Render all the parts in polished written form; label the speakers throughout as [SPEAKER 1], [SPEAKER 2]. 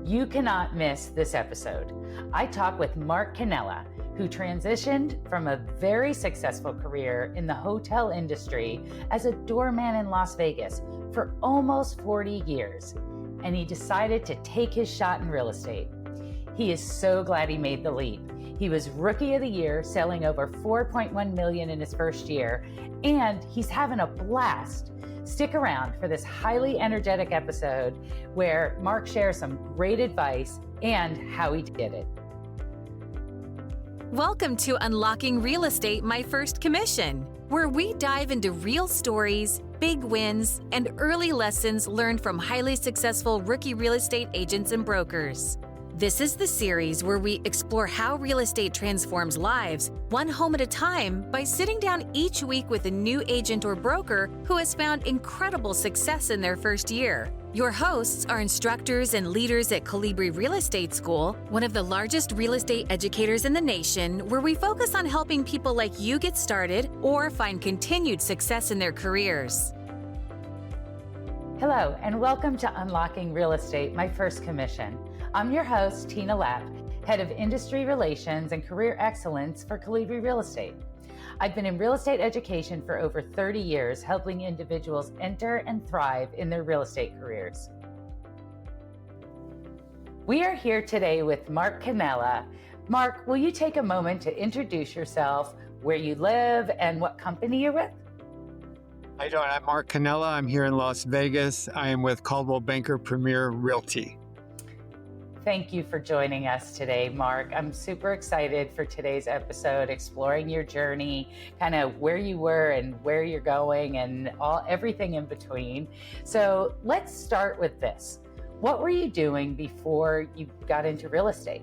[SPEAKER 1] You cannot miss this episode. I talk with Marc Cannella, who transitioned from a very successful career in the hotel industry as a doorman in Las Vegas for almost 40 years, and he decided to take his shot in real estate. He is so glad he made the leap. He was Rookie of the Year, selling over $4.1 million in his first year, and he's having a blast. Stick around for this highly energetic episode where Marc shares some great advice and how he did it.
[SPEAKER 2] Welcome to Unlocking Real Estate, My First Commission, where we dive into real stories, big wins, and early lessons learned from highly successful rookie real estate agents and brokers. This is the series where we explore how real estate transforms lives, one home at a time, by sitting down each week with a new agent or broker who has found incredible success in their first year. Your hosts are instructors and leaders at Colibri Real Estate School, one of the largest real estate educators in the nation, where we focus on helping people like you get started or find continued success in their careers.
[SPEAKER 1] Hello, and welcome to Unlocking Real Estate, My First Commission. I'm your host, Tina Lapp, Head of Industry Relations and Career Excellence for Colibri Real Estate. I've been in real estate education for over 30 years, helping individuals enter and thrive in their real estate careers. We are here today with Marc Cannella. Marc, will you take a moment to introduce yourself, where you live, and what company you're with?
[SPEAKER 3] How you doing? I'm Marc Cannella. I'm here in Las Vegas. I am with Coldwell Banker Premier Realty.
[SPEAKER 1] Thank you for joining us today, Marc. I'm super excited for today's episode, exploring your journey, kind of where you were and where you're going and everything in between. So let's start with this. What were you doing before you got into real estate?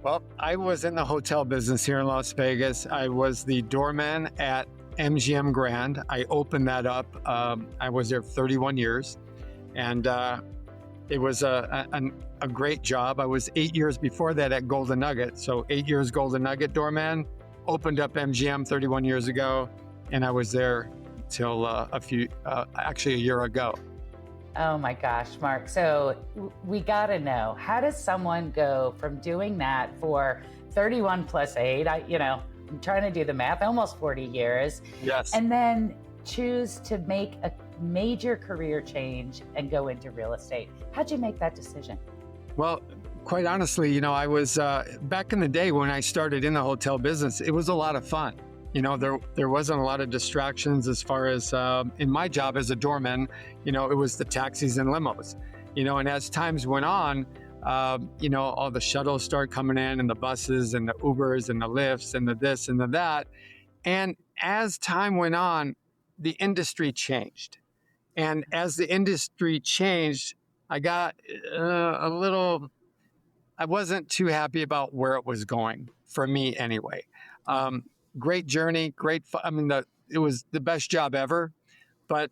[SPEAKER 3] Well, I was in the hotel business here in Las Vegas. I was the doorman at MGM Grand. I opened that up. I was there 31 years, and it was a great job. I was 8 years before that at Golden Nugget. So 8 years Golden Nugget doorman, opened up MGM 31 years ago, and I was there till actually a year ago.
[SPEAKER 1] Oh my gosh, Marc. So we got to know, how does someone go from doing that for 31 plus 8, I'm trying to do the math, almost 40 years.
[SPEAKER 3] Yes.
[SPEAKER 1] And then choose to make a major career change and go into real estate. How'd you make that decision?
[SPEAKER 3] Well, quite honestly, I was back in the day when I started in the hotel business, it was a lot of fun. There wasn't a lot of distractions as far as in my job as a doorman, it was the taxis and limos, and as times went on, all the shuttles start coming in and the buses and the Ubers and the Lyfts and the this and the that. And as time went on, the industry changed. And as the industry changed, I got I wasn't too happy about where it was going, for me anyway. Great journey, great fun. It was the best job ever, but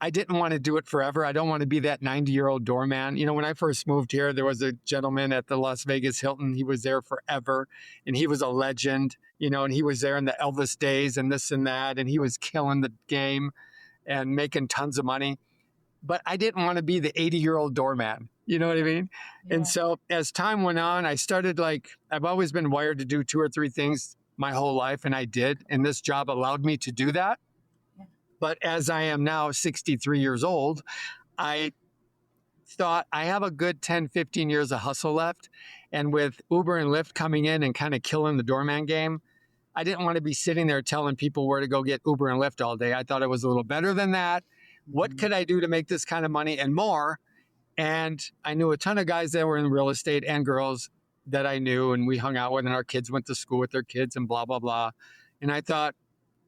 [SPEAKER 3] I didn't want to do it forever. I don't want to be that 90-year-old doorman. When I first moved here, there was a gentleman at the Las Vegas Hilton. He was there forever, and he was a legend, and he was there in the Elvis days and this and that, and he was killing the game and making tons of money. But I didn't want to be the 80-year-old doorman. You know what I mean? Yeah. And so as time went on, I started I've always been wired to do 2 or 3 things my whole life, and I did. And this job allowed me to do that. But as I am now 63 years old, I thought I have a good 10, 15 years of hustle left. And with Uber and Lyft coming in and kind of killing the doorman game, I didn't want to be sitting there telling people where to go get Uber and Lyft all day. I thought it was a little better than that. What could I do to make this kind of money and more? And I knew a ton of guys that were in real estate and girls that I knew, and we hung out with, and our kids went to school with their kids and blah, blah, blah. And I thought,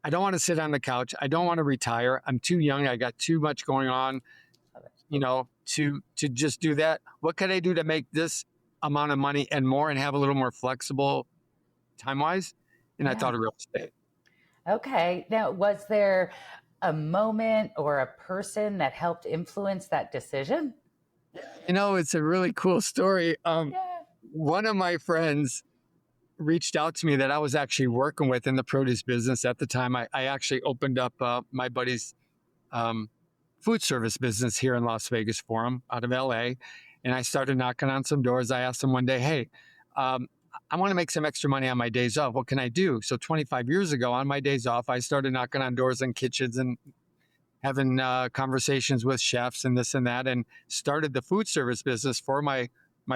[SPEAKER 3] I don't want to sit on the couch. I don't want to retire. I'm too young. I got too much going on, to just do that. What could I do to make this amount of money and more and have a little more flexible time-wise? And I thought of real estate.
[SPEAKER 1] Okay. Now, was there a moment or a person that helped influence that decision?
[SPEAKER 3] It's a really cool story. One of my friends reached out to me that I was actually working with in the produce business at the time. I actually opened up my buddy's food service business here in Las Vegas for him out of LA. And I started knocking on some doors. I asked them one day, hey, I want to make some extra money on my days off. What can I do? So 25 years ago, on my days off, I started knocking on doors in kitchens and having conversations with chefs and this and that, and started the food service business for my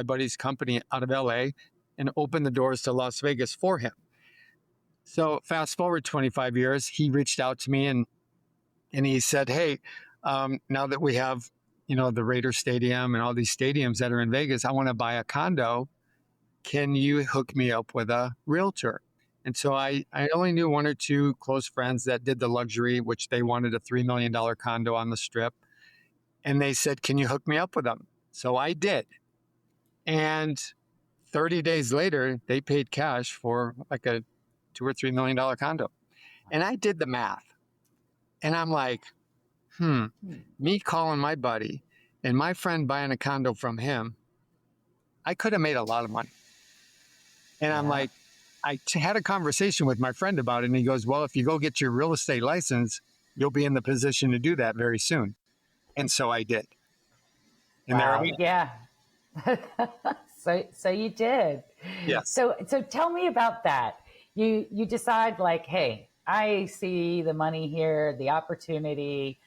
[SPEAKER 3] buddy's company out of LA, and opened the doors to Las Vegas for him. So fast forward 25 years, he reached out to me and he said, hey, now that we have, the Raider Stadium and all these stadiums that are in Vegas, I want to buy a condo. Can you hook me up with a realtor? And so I only knew one or two close friends that did the luxury, which they wanted a $3 million condo on the Strip. And they said, can you hook me up with them? So I did. And 30 days later, they paid cash for like a $2 or $3 million condo. And I did the math. And I'm like, me calling my buddy and my friend buying a condo from him, I could have made a lot of money. And I'm like, had a conversation with my friend about it. And he goes, well, if you go get your real estate license, you'll be in the position to do that very soon. And so I did. And there we go.
[SPEAKER 1] Yeah. So you did.
[SPEAKER 3] Yeah.
[SPEAKER 1] So tell me about that. You decide like, hey, I see the money here, the opportunity.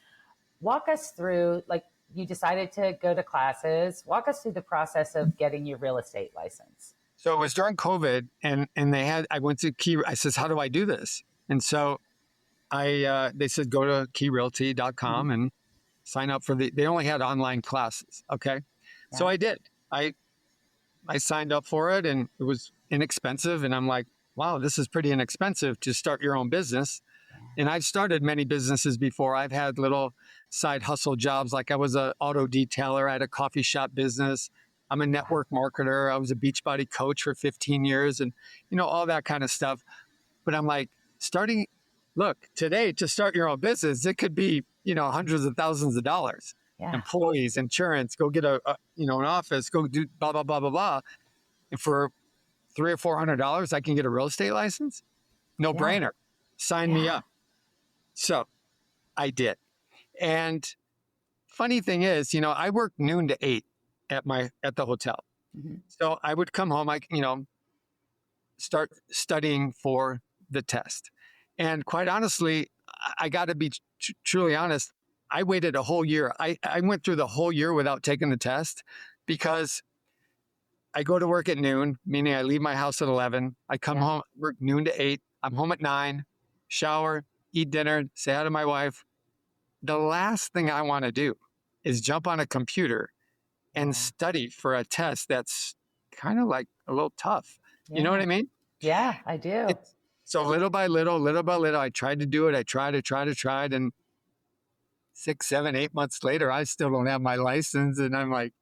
[SPEAKER 1] Walk us through, like, you decided to go to classes. Walk us through the process of getting your real estate license.
[SPEAKER 3] So it was during COVID, and I went to I says, how do I do this? And so they said, go to keyrealty.com and sign up for they only had online classes. Okay. Yeah. So I did. I signed up for it, and it was inexpensive. And I'm like, wow, this is pretty inexpensive to start your own business. And I've started many businesses before. I've had little side hustle jobs. Like I was an auto detailer. I had a coffee shop business. I'm a network marketer. I was a Beachbody coach for 15 years and, all that kind of stuff. But I'm like, today to start your own business, it could be, hundreds of thousands of dollars. Yeah. Employees, insurance, go get an office, go do blah, blah, blah, blah, blah. And for $300 or $400, I can get a real estate license? No brainer. Sign me up. So I did. And funny thing is, I worked noon to 8 at the hotel. Mm-hmm. So I would come home, start studying for the test. And quite honestly, I got to be truly honest. I waited a whole year. I went through the whole year without taking the test because I go to work at noon, meaning I leave my house at 11. I come home, work noon to 8. I'm home at 9, shower, eat dinner, say hi to my wife. The last thing I want to do is jump on a computer and study for a test that's kind of like a little tough. Yeah. You know what I mean?
[SPEAKER 1] Yeah, I do.
[SPEAKER 3] So little by little, I tried to do it. I tried. And 6, 7, 8 months later, I still don't have my license. And I'm like,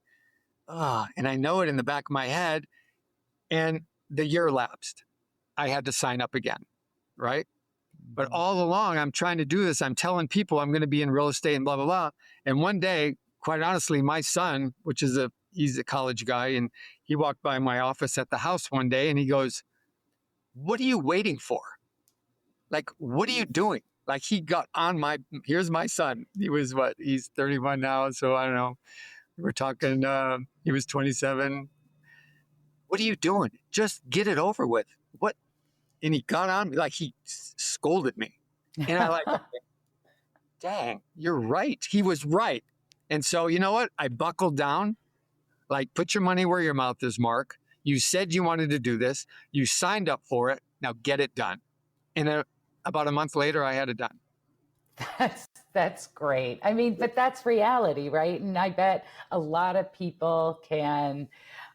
[SPEAKER 3] and I know it in the back of my head. And the year lapsed. I had to sign up again, right? But all along, I'm trying to do this. I'm telling people I'm going to be in real estate and blah, blah, blah. And one day, quite honestly, my son, he's a college guy, and he walked by my office at the house one day and he goes, what are you waiting for? Like, what are you doing? Like he got on here's my son. He's 31 now. So I don't know. We're talking, he was 27. What are you doing? Just get it over with. What? And he got on me, like he scolded me. And I like, dang, you're right. He was right. And so, you know what? I buckled down, like put your money where your mouth is, Mark. You said you wanted to do this. You signed up for it. Now get it done. And about a month later, I had it done.
[SPEAKER 1] That's great. I mean, but that's reality, right? And I bet a lot of people can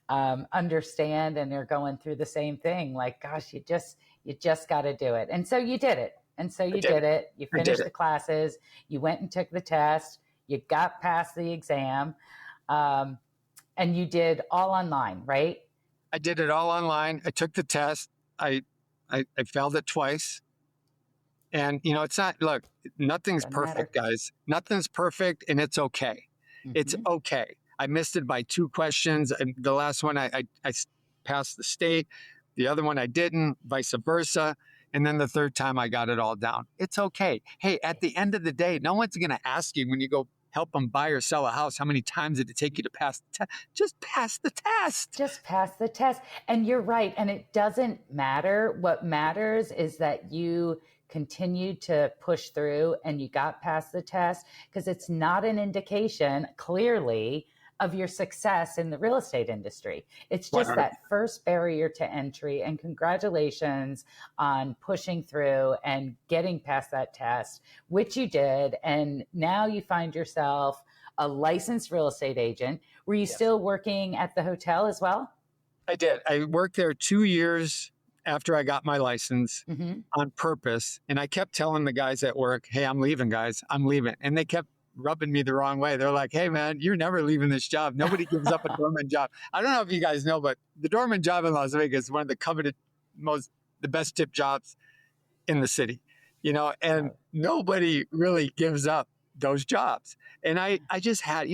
[SPEAKER 1] understand and are going through the same thing. Like, gosh, you just got to do it. And so you did it. And so you did it. You finished the classes. You went and took the test. You got past the exam. And you did all online, right?
[SPEAKER 3] I did it all online. I took the test. I failed it twice. And, it's not, look, nothing's perfect, guys. Nothing's perfect, and it's okay. Mm-hmm. It's okay. I missed it by 2 questions. And the last one, I passed the state. The other one, I didn't, vice versa. And then the third time, I got it all down. It's okay. Hey, at the end of the day, no one's going to ask you when you go help them buy or sell a house. How many times did it take you to pass the test? Just pass the test.
[SPEAKER 1] Just pass the test. And you're right. And it doesn't matter. What matters is that you continued to push through and you got past the test, because it's not an indication, clearly, of your success in the real estate industry. It's just that first barrier to entry. And congratulations on pushing through and getting past that test, which you did. And now you find yourself a licensed real estate agent. Were you still working at the hotel as well?
[SPEAKER 3] I did. I worked there 2 years after I got my license on purpose. And I kept telling the guys at work, hey, I'm leaving, guys. I'm leaving. And they kept rubbing me the wrong way. They're like, hey, man, you're never leaving this job. Nobody gives up a doorman job. I don't know if you guys know, but the doorman job in Las Vegas is one of the coveted, the best tip jobs in the city, and nobody really gives up those jobs. And I just had,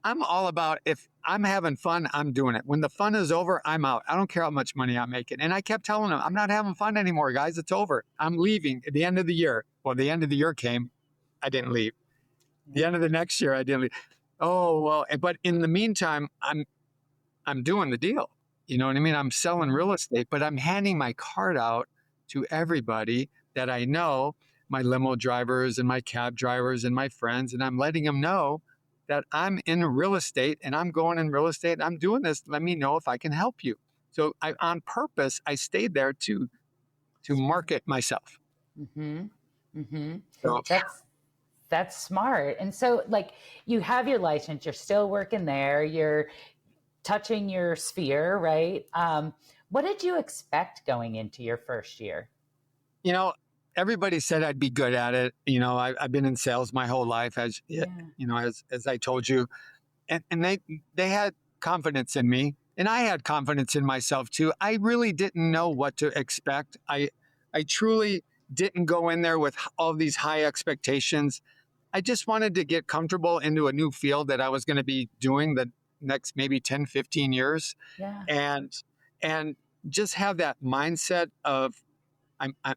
[SPEAKER 3] I'm all about, if I'm having fun, I'm doing it. When the fun is over, I'm out. I don't care how much money I'm making. And I kept telling them, I'm not having fun anymore, guys. It's over. I'm leaving at the end of the year. Well, the end of the year came. I didn't leave. The end of the next year, I didn't leave. Oh, well, but in the meantime, I'm doing the deal. You know what I mean? I'm selling real estate, but I'm handing my card out to everybody that I know, my limo drivers and my cab drivers and my friends, and I'm letting them know that I'm in real estate and I'm going in real estate and I'm doing this. Let me know if I can help you. So on purpose, I stayed there to market myself. So,
[SPEAKER 1] That's smart. And so, like, you have your license, you're still working there, you're touching your sphere, right? What did you expect going into your first year?
[SPEAKER 3] Everybody said I'd be good at it. I've been in sales my whole life, as I told you, and they had confidence in me, and I had confidence in myself too. I really didn't know what to expect. I truly didn't go in there with all these high expectations. I just wanted to get comfortable into a new field that I was going to be doing the next maybe 10, 15 years.
[SPEAKER 1] Yeah.
[SPEAKER 3] And just have that mindset of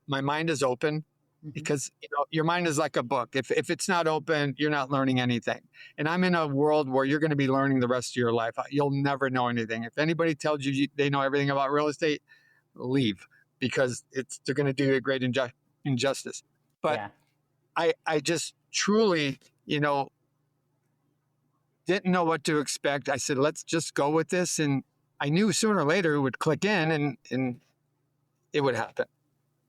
[SPEAKER 3] my mind is open, because your mind is like a book. If it's not open, you're not learning anything. And I'm in a world where you're going to be learning the rest of your life. You'll never know anything. If anybody tells you they know everything about real estate, leave, because they're going to do you a great injustice. But I just truly, didn't know what to expect. I said, let's just go with this. And I knew sooner or later it would click in and it would happen.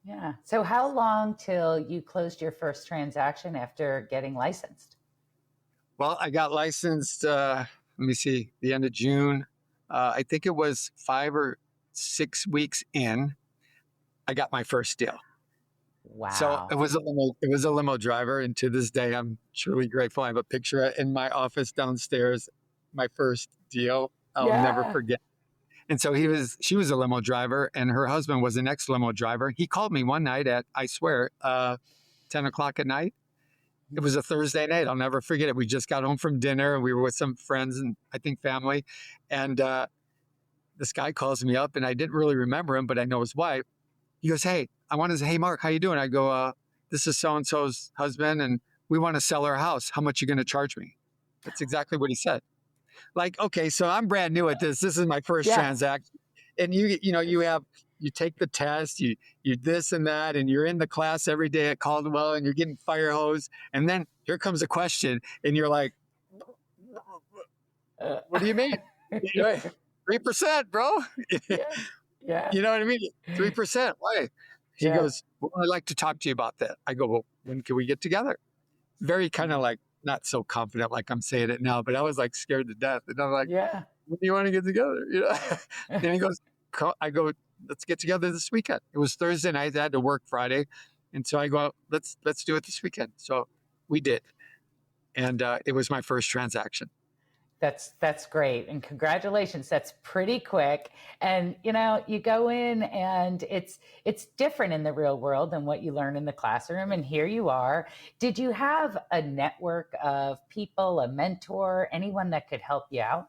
[SPEAKER 1] Yeah. So how long till you closed your first transaction after getting licensed?
[SPEAKER 3] Well, I got licensed, let me see, the end of June. I think it was 5 or 6 weeks in, I got my first deal.
[SPEAKER 1] Wow.
[SPEAKER 3] So it was a limo driver. And to this day, I'm truly grateful. I have a picture in my office downstairs, my first deal. I'll never forget. And so she was a limo driver, and her husband was an ex-limo driver. He called me one night at, I swear, 10 o'clock at night. It was a Thursday night. I'll never forget it. We just got home from dinner and we were with some friends and I think family. And this guy calls me up, and I didn't really remember him, but I know his wife. He goes, hey, I want to say, hey, Mark, how you doing? I go, this is so-and-so's husband, and we want to sell our house. How much are you going to charge me? That's exactly what he said. Like, okay, so I'm brand new at this. This is my first transaction. And you take the test, you this and that, and you're in the class every day at Coldwell, and you're getting fire hose. And then here comes a question, and you're like, what do you mean? 3%, bro.
[SPEAKER 1] Yeah.
[SPEAKER 3] You know what I mean? 3%. Why? He goes, well, I'd like to talk to you about that. I go, well, when can we get together? Very kind of like, not so confident like I'm saying it now, but I was like scared to death. And I'm like, when do you want to get together? And he goes, I go, let's get together this weekend. It was Thursday night. I had to work Friday. And so I go, let's do it this weekend. So we did. And it was my first transaction.
[SPEAKER 1] That's great. And congratulations. That's pretty quick. And, you go in and it's different in the real world than what you learn in the classroom. And here you are. Did you have a network of people, a mentor, anyone that could help you out?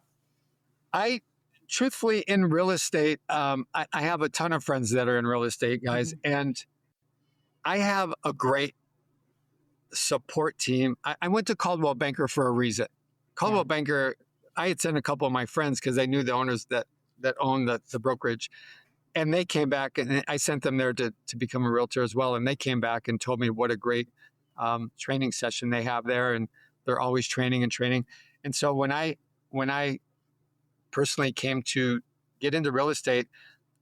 [SPEAKER 3] Truthfully, in real estate, I have a ton of friends that are in real estate, guys. And I have a great support team. I went to Coldwell Banker for a reason.
[SPEAKER 1] Yeah.
[SPEAKER 3] Coldwell Banker, I had sent a couple of my friends because I knew the owners that owned the brokerage. And they came back, and I sent them there to become a realtor as well. And they came back and told me what a great training session they have there. And they're always training and training. And so when I personally came to get into real estate,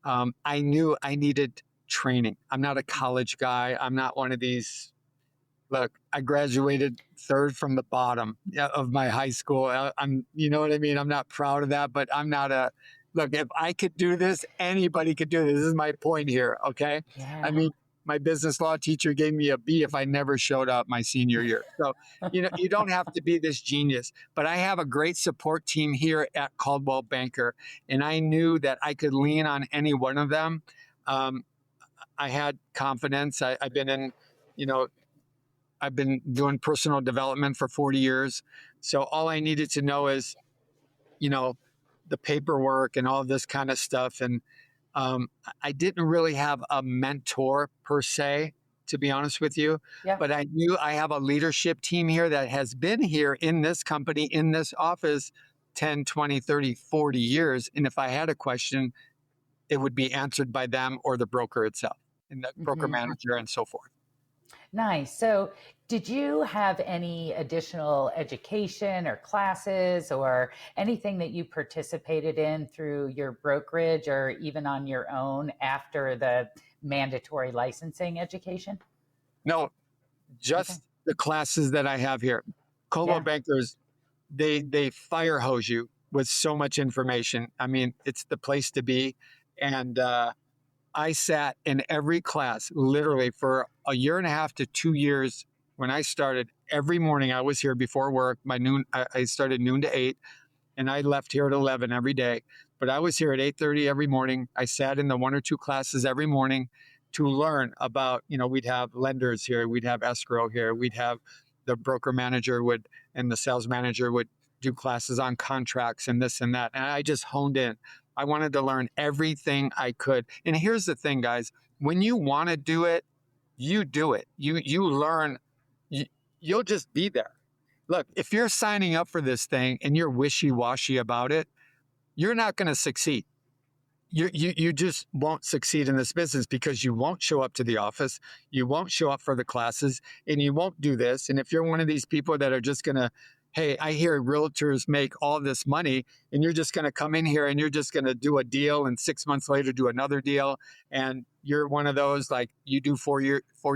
[SPEAKER 3] I knew I needed training. I'm not a college guy. I'm not one of these. Look, I graduated third from the bottom of my high school. You know what I mean? I'm not proud of that, but I'm not look, if I could do this, anybody could do this. This is my point here. Okay.
[SPEAKER 1] Yeah.
[SPEAKER 3] I mean, my business law teacher gave me a B if I never showed up my senior year. So, you don't have to be this genius, but I have a great support team here at Coldwell Banker. And I knew that I could lean on any one of them. I had confidence. I've been I've been doing personal development for 40 years. So all I needed to know is, the paperwork and all this kind of stuff. And I didn't really have a mentor per se, to be honest with you.
[SPEAKER 1] Yeah.
[SPEAKER 3] But I knew I have a leadership team here that has been here in this company, in this office, 10, 20, 30, 40 years. And if I had a question, it would be answered by them or the broker itself, and the broker manager and so forth.
[SPEAKER 1] Nice. So did you have any additional education or classes or anything that you participated in through your brokerage or even on your own after the mandatory licensing education?
[SPEAKER 3] No, just the classes that I have here. Coldwell Bankers, they fire hose you with so much information. I mean, it's the place to be. And I sat in every class literally for a year and a half to 2 years. When I started, every morning I was here before work. I started noon to 8, and I left here at 11 every day. But I was here at 8:30 every morning. I sat in the 1 or 2 classes every morning to learn about, we'd have lenders here, we'd have escrow here, we'd have the broker manager and the sales manager would do classes on contracts and this and that. And I just honed in. I wanted to learn everything I could. And here's the thing, guys, when you want to do it, you do it. You learn, you'll just be there. Look, if you're signing up for this thing and you're wishy-washy about it, you're not going to succeed. You just won't succeed in this business because you won't show up to the office, you won't show up for the classes, and you won't do this. And if you're one of these people that are just going to, hey, I hear realtors make all this money, and you're just going to come in here and you're just going to do a deal and 6 months later do another deal. And you're one of those, like, you do 4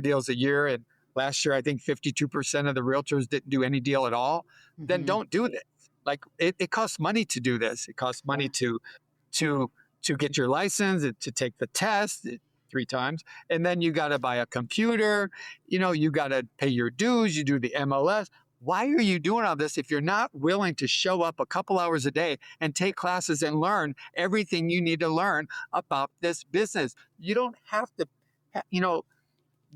[SPEAKER 3] deals a year. And last year, I think 52% of the realtors didn't do any deal at all. Then don't do this. Like, it costs money to do this. It costs money to get your license, to take the test 3 times. And then you got to buy a computer, you got to pay your dues, you do the MLS. Why are you doing all this if you're not willing to show up a couple hours a day and take classes and learn everything you need to learn about this business? You don't have to,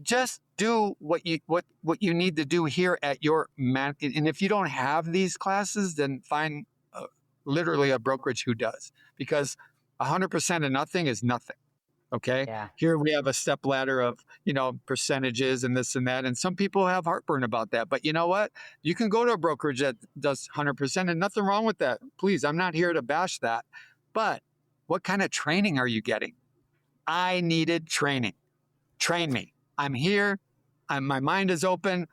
[SPEAKER 3] just do what you need to do here at your man. And if you don't have these classes, then find literally a brokerage who does, because 100% of nothing is nothing. Okay.
[SPEAKER 1] Yeah.
[SPEAKER 3] Here we have a step ladder of, percentages and this and that. And some people have heartburn about that. But you know what? You can go to a brokerage that does 100% and nothing wrong with that. Please, I'm not here to bash that. But what kind of training are you getting? I needed training. Train me. I'm here. My mind is open.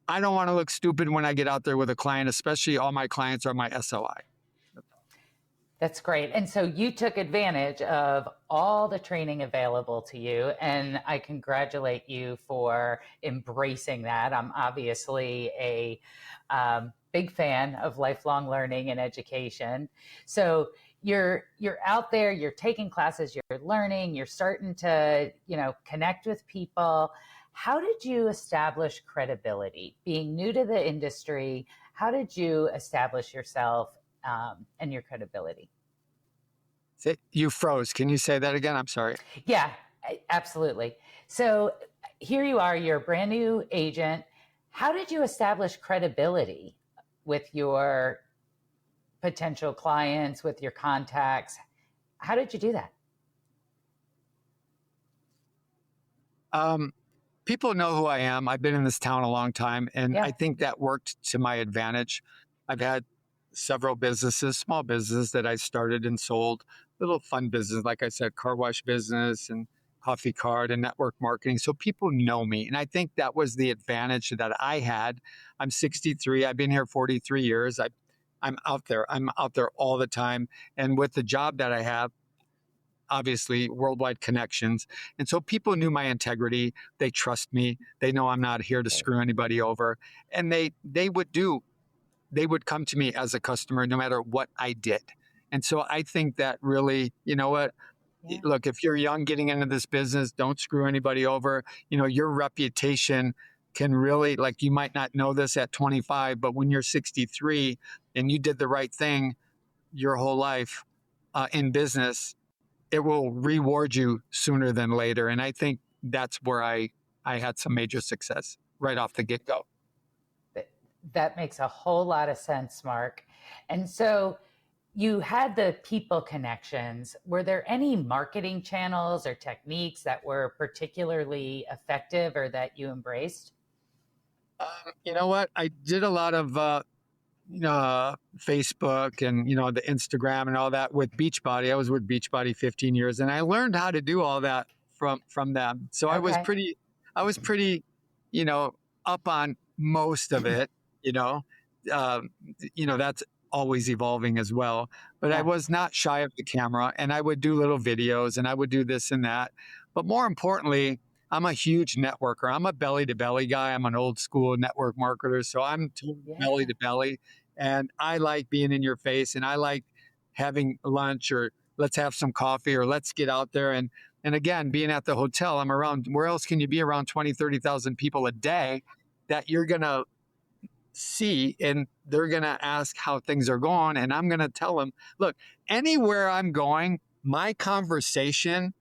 [SPEAKER 3] I don't want to look stupid when I get out there with a client, especially all my clients are my SOI.
[SPEAKER 1] That's great. And so you took advantage of all the training available to you, and I congratulate you for embracing that. I'm obviously a big fan of lifelong learning and education. So you're out there, you're taking classes, you're learning, you're starting to, connect with people. How did you establish credibility? Being new to the industry, how did you establish yourself and your credibility?
[SPEAKER 3] You froze. Can you say that again? I'm sorry.
[SPEAKER 1] Yeah, absolutely. So here you are, you're a brand new agent. How did you establish credibility with your potential clients, with your contacts? How did you do that?
[SPEAKER 3] people know who I am. I've been in this town a long time, and
[SPEAKER 1] Yeah.
[SPEAKER 3] I think that worked to my advantage. I've had several businesses, small businesses that I started and sold, little fun business, like I said, car wash business and coffee cart and network marketing. So people know me. And I think that was the advantage that I had. I'm 63. I've been here 43 years. I'm out there. I'm out there all the time. And with the job that I have, obviously worldwide connections. And so people knew my integrity. They trust me. They know I'm not here to screw anybody over. And they would come to me as a customer no matter what I did. And so I think that really, you know what?
[SPEAKER 1] Yeah.
[SPEAKER 3] Look, if you're young getting into this business, don't screw anybody over. You know, your reputation can really, like, you might not know this at 25, but when you're 63 and you did the right thing your whole life in business, it will reward you sooner than later. And I think that's where I had some major success right off the get-go.
[SPEAKER 1] That makes a whole lot of sense, Mark. And so you had the people connections. Were there any marketing channels or techniques that were particularly effective or that you embraced?
[SPEAKER 3] You know what? I did a lot of Facebook and, the Instagram and all that with Beachbody. I was with Beachbody 15 years, and I learned how to do all that from them. So I was pretty, up on most of it. That's always evolving as well. But I was not shy of the camera, and I would do little videos, and I would do this and that. But more importantly, I'm a huge networker. I'm a belly to belly guy. I'm an old school network marketer. So I'm belly to belly, and I like being in your face, and I like having lunch, or let's have some coffee, or let's get out there. And again, being at the hotel, I'm around, where else can you be around 20, 30,000 people a day that you're going to see, and they're going to ask how things are going. And I'm going to tell them, look, anywhere I'm going, my conversation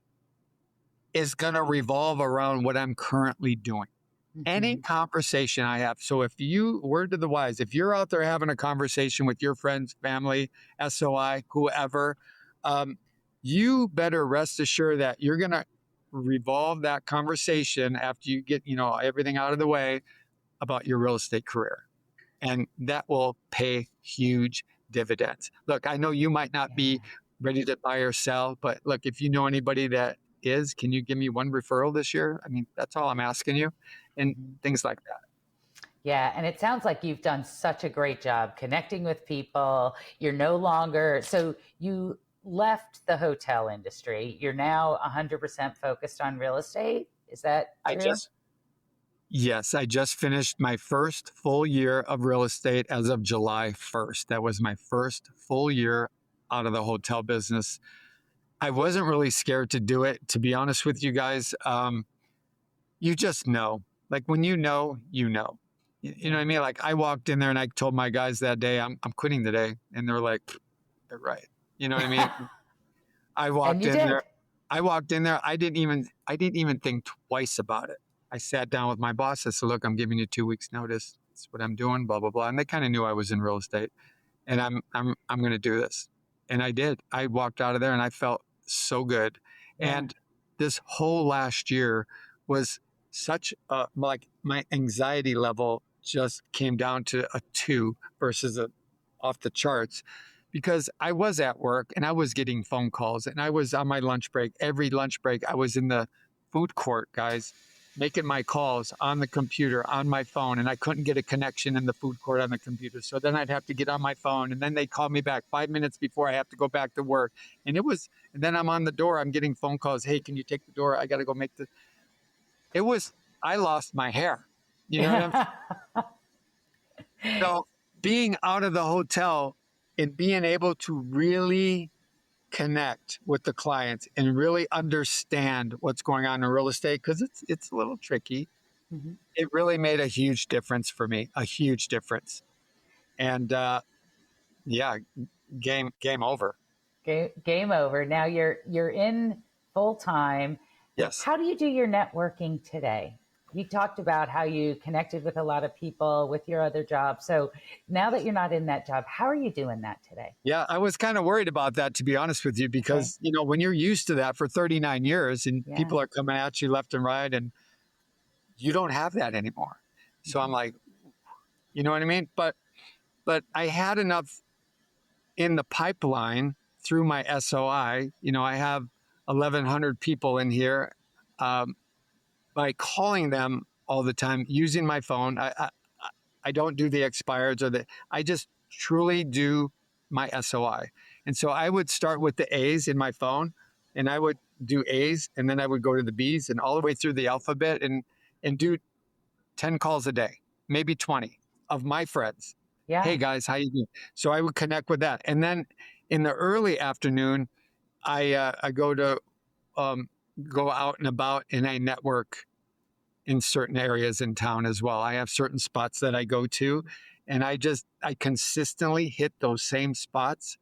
[SPEAKER 3] is going to revolve around what I'm currently doing. Mm-hmm. Any conversation I have. So if you, word to the wise, if you're out there having a conversation with your friends, family, SOI, whoever, you better rest assured that you're going to revolve that conversation after you get, everything out of the way about your real estate career. And that will pay huge dividends. Look, I know you might not be ready to buy or sell, but look, if you know anybody that is, can you give me one referral this year? I mean, that's all I'm asking you, and things like that.
[SPEAKER 1] Yeah. And it sounds like you've done such a great job connecting with people. You're no longer, so you left the hotel industry. You're now 100% focused on real estate. Is that true?
[SPEAKER 3] Yes, I just finished my first full year of real estate as of July 1st. That was my first full year out of the hotel business. I wasn't really scared to do it, to be honest with you guys. You just know. Like, when you know, you know. You know what I mean? Like, I walked in there and I told my guys that day, I'm quitting today. And they're like, they're right. You know what I mean? I walked in there. I didn't even think twice about it. I sat down with my boss. I said, look, I'm giving you 2 weeks notice. That's what I'm doing, blah, blah, blah. And they kind of knew I was in real estate, and I'm going to do this. And I did. I walked out of there and I felt so good. Yeah. And this whole last year was such like, my anxiety level just came down to a 2 versus off the charts, because I was at work and I was getting phone calls, and I was on my lunch break. Every lunch break, I was in the food court, guys, making my calls on the computer, on my phone, and I couldn't get a connection in the food court on the computer. So then I'd have to get on my phone, and then they call me back 5 minutes before I have to go back to work. And then I'm on the door, I'm getting phone calls. Hey, can you take the door? I got to go make I lost my hair. You know what I'm saying? So being out of the hotel and being able to really connect with the clients and really understand what's going on in real estate, because it's a little tricky. Mm-hmm. It really made a huge difference for me, a huge difference. And game over.
[SPEAKER 1] Game over. Now you're in full time.
[SPEAKER 3] Yes.
[SPEAKER 1] How do you do your networking today? You talked about how you connected with a lot of people with your other job. So now that you're not in that job, how are you doing that today?
[SPEAKER 3] Yeah, I was kind of worried about that, to be honest with you, because, when you're used to that for 39 years and people are coming at you left and right, and You don't have that anymore. So I'm like, you know what I mean? But I had enough in the pipeline through my SOI. I have 1,100 people in here. By calling them all the time, using my phone, I don't do the expireds I just truly do my SOI. And so I would start with the A's in my phone, and I would do A's, and then I would go to the B's and all the way through the alphabet and do 10 calls a day, maybe 20 of my friends.
[SPEAKER 1] Yeah.
[SPEAKER 3] Hey guys, how you doing? So I would connect with that. And then in the early afternoon, I go out and about, and I network in certain areas in town as well. I have certain spots that I go to, and I consistently hit those same spots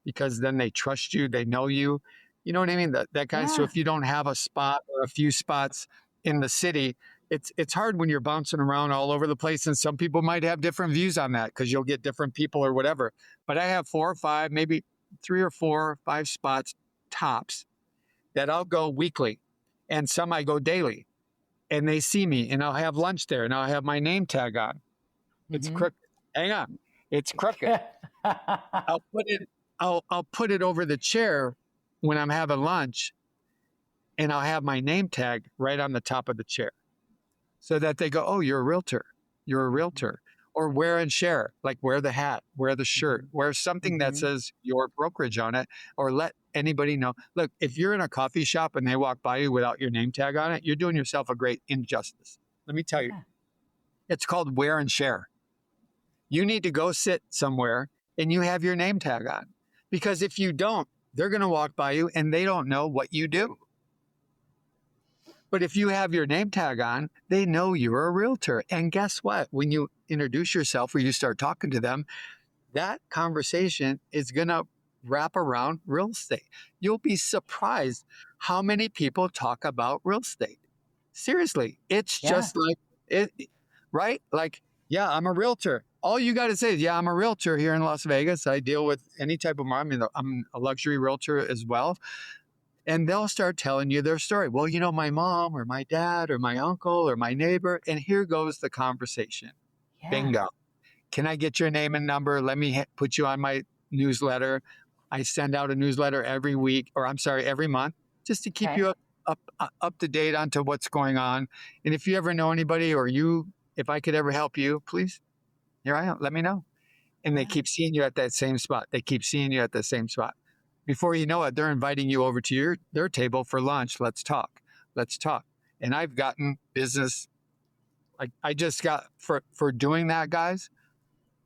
[SPEAKER 3] because then they trust you, they know you. You know what I mean? That kind.
[SPEAKER 1] Yeah.
[SPEAKER 3] So if you don't have a spot or a few spots in the city, it's hard when you're bouncing around all over the place, and some people might have different views on that because you'll get different people or whatever. But I have 4 or 5, maybe 3 or 4 or 5 spots tops that I'll go weekly, and some I go daily. And they see me, and I'll have lunch there, and I'll have my name tag on. It's crooked. Hang on, it's crooked. I'll put it over the chair when I'm having lunch, and I'll have my name tag right on the top of the chair, so that they go, "Oh, you're a realtor. You're a realtor." Or wear and share, like wear the hat, wear the shirt, wear something that says your brokerage on it, or let anybody know. Look, if you're in a coffee shop and they walk by you without your name tag on it, you're doing yourself a great injustice. Let me tell you, it's called wear and share. You need to go sit somewhere and you have your name tag on, because if you don't, they're going to walk by you and they don't know what you do. But if you have your name tag on, they know you're a realtor. And guess what? When you introduce yourself or you start talking to them, that conversation is going to wrap around real estate. You'll be surprised how many people talk about real estate. Seriously, it's just like it, right? Like, yeah, I'm a realtor. All you got to say is, yeah, I'm a realtor here in Las Vegas. I deal with any type of market. I mean, I'm a luxury realtor as well. And they'll start telling you their story. Well, my mom or my dad or my uncle or my neighbor. And here goes the conversation. Yeah. Bingo. Can I get your name and number? Let me put you on my newsletter. I send out a newsletter every month, just to keep you up to date onto what's going on. And if you ever know anybody, or if I could ever help you, please, here I am. Let me know. And they keep seeing you at that same spot. They keep seeing you at the same spot. Before you know it, they're inviting you over to their table for lunch. Let's talk. And I've gotten business. Like I just got for doing that, guys.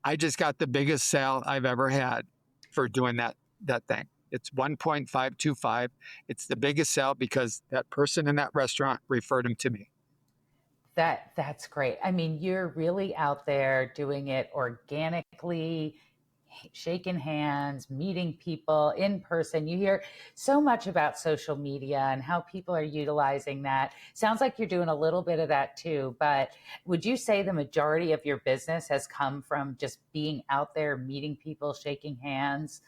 [SPEAKER 3] I just got the biggest sale I've ever had for doing that thing. It's 1.525. It's the biggest sale because that person in that restaurant referred him to me.
[SPEAKER 1] That's great. I mean, you're really out there doing it organically, shaking hands, meeting people in person. You hear so much about social media and how people are utilizing that. Sounds like you're doing a little bit of that too, but would you say the majority of your business has come from just being out there, meeting people, shaking hands?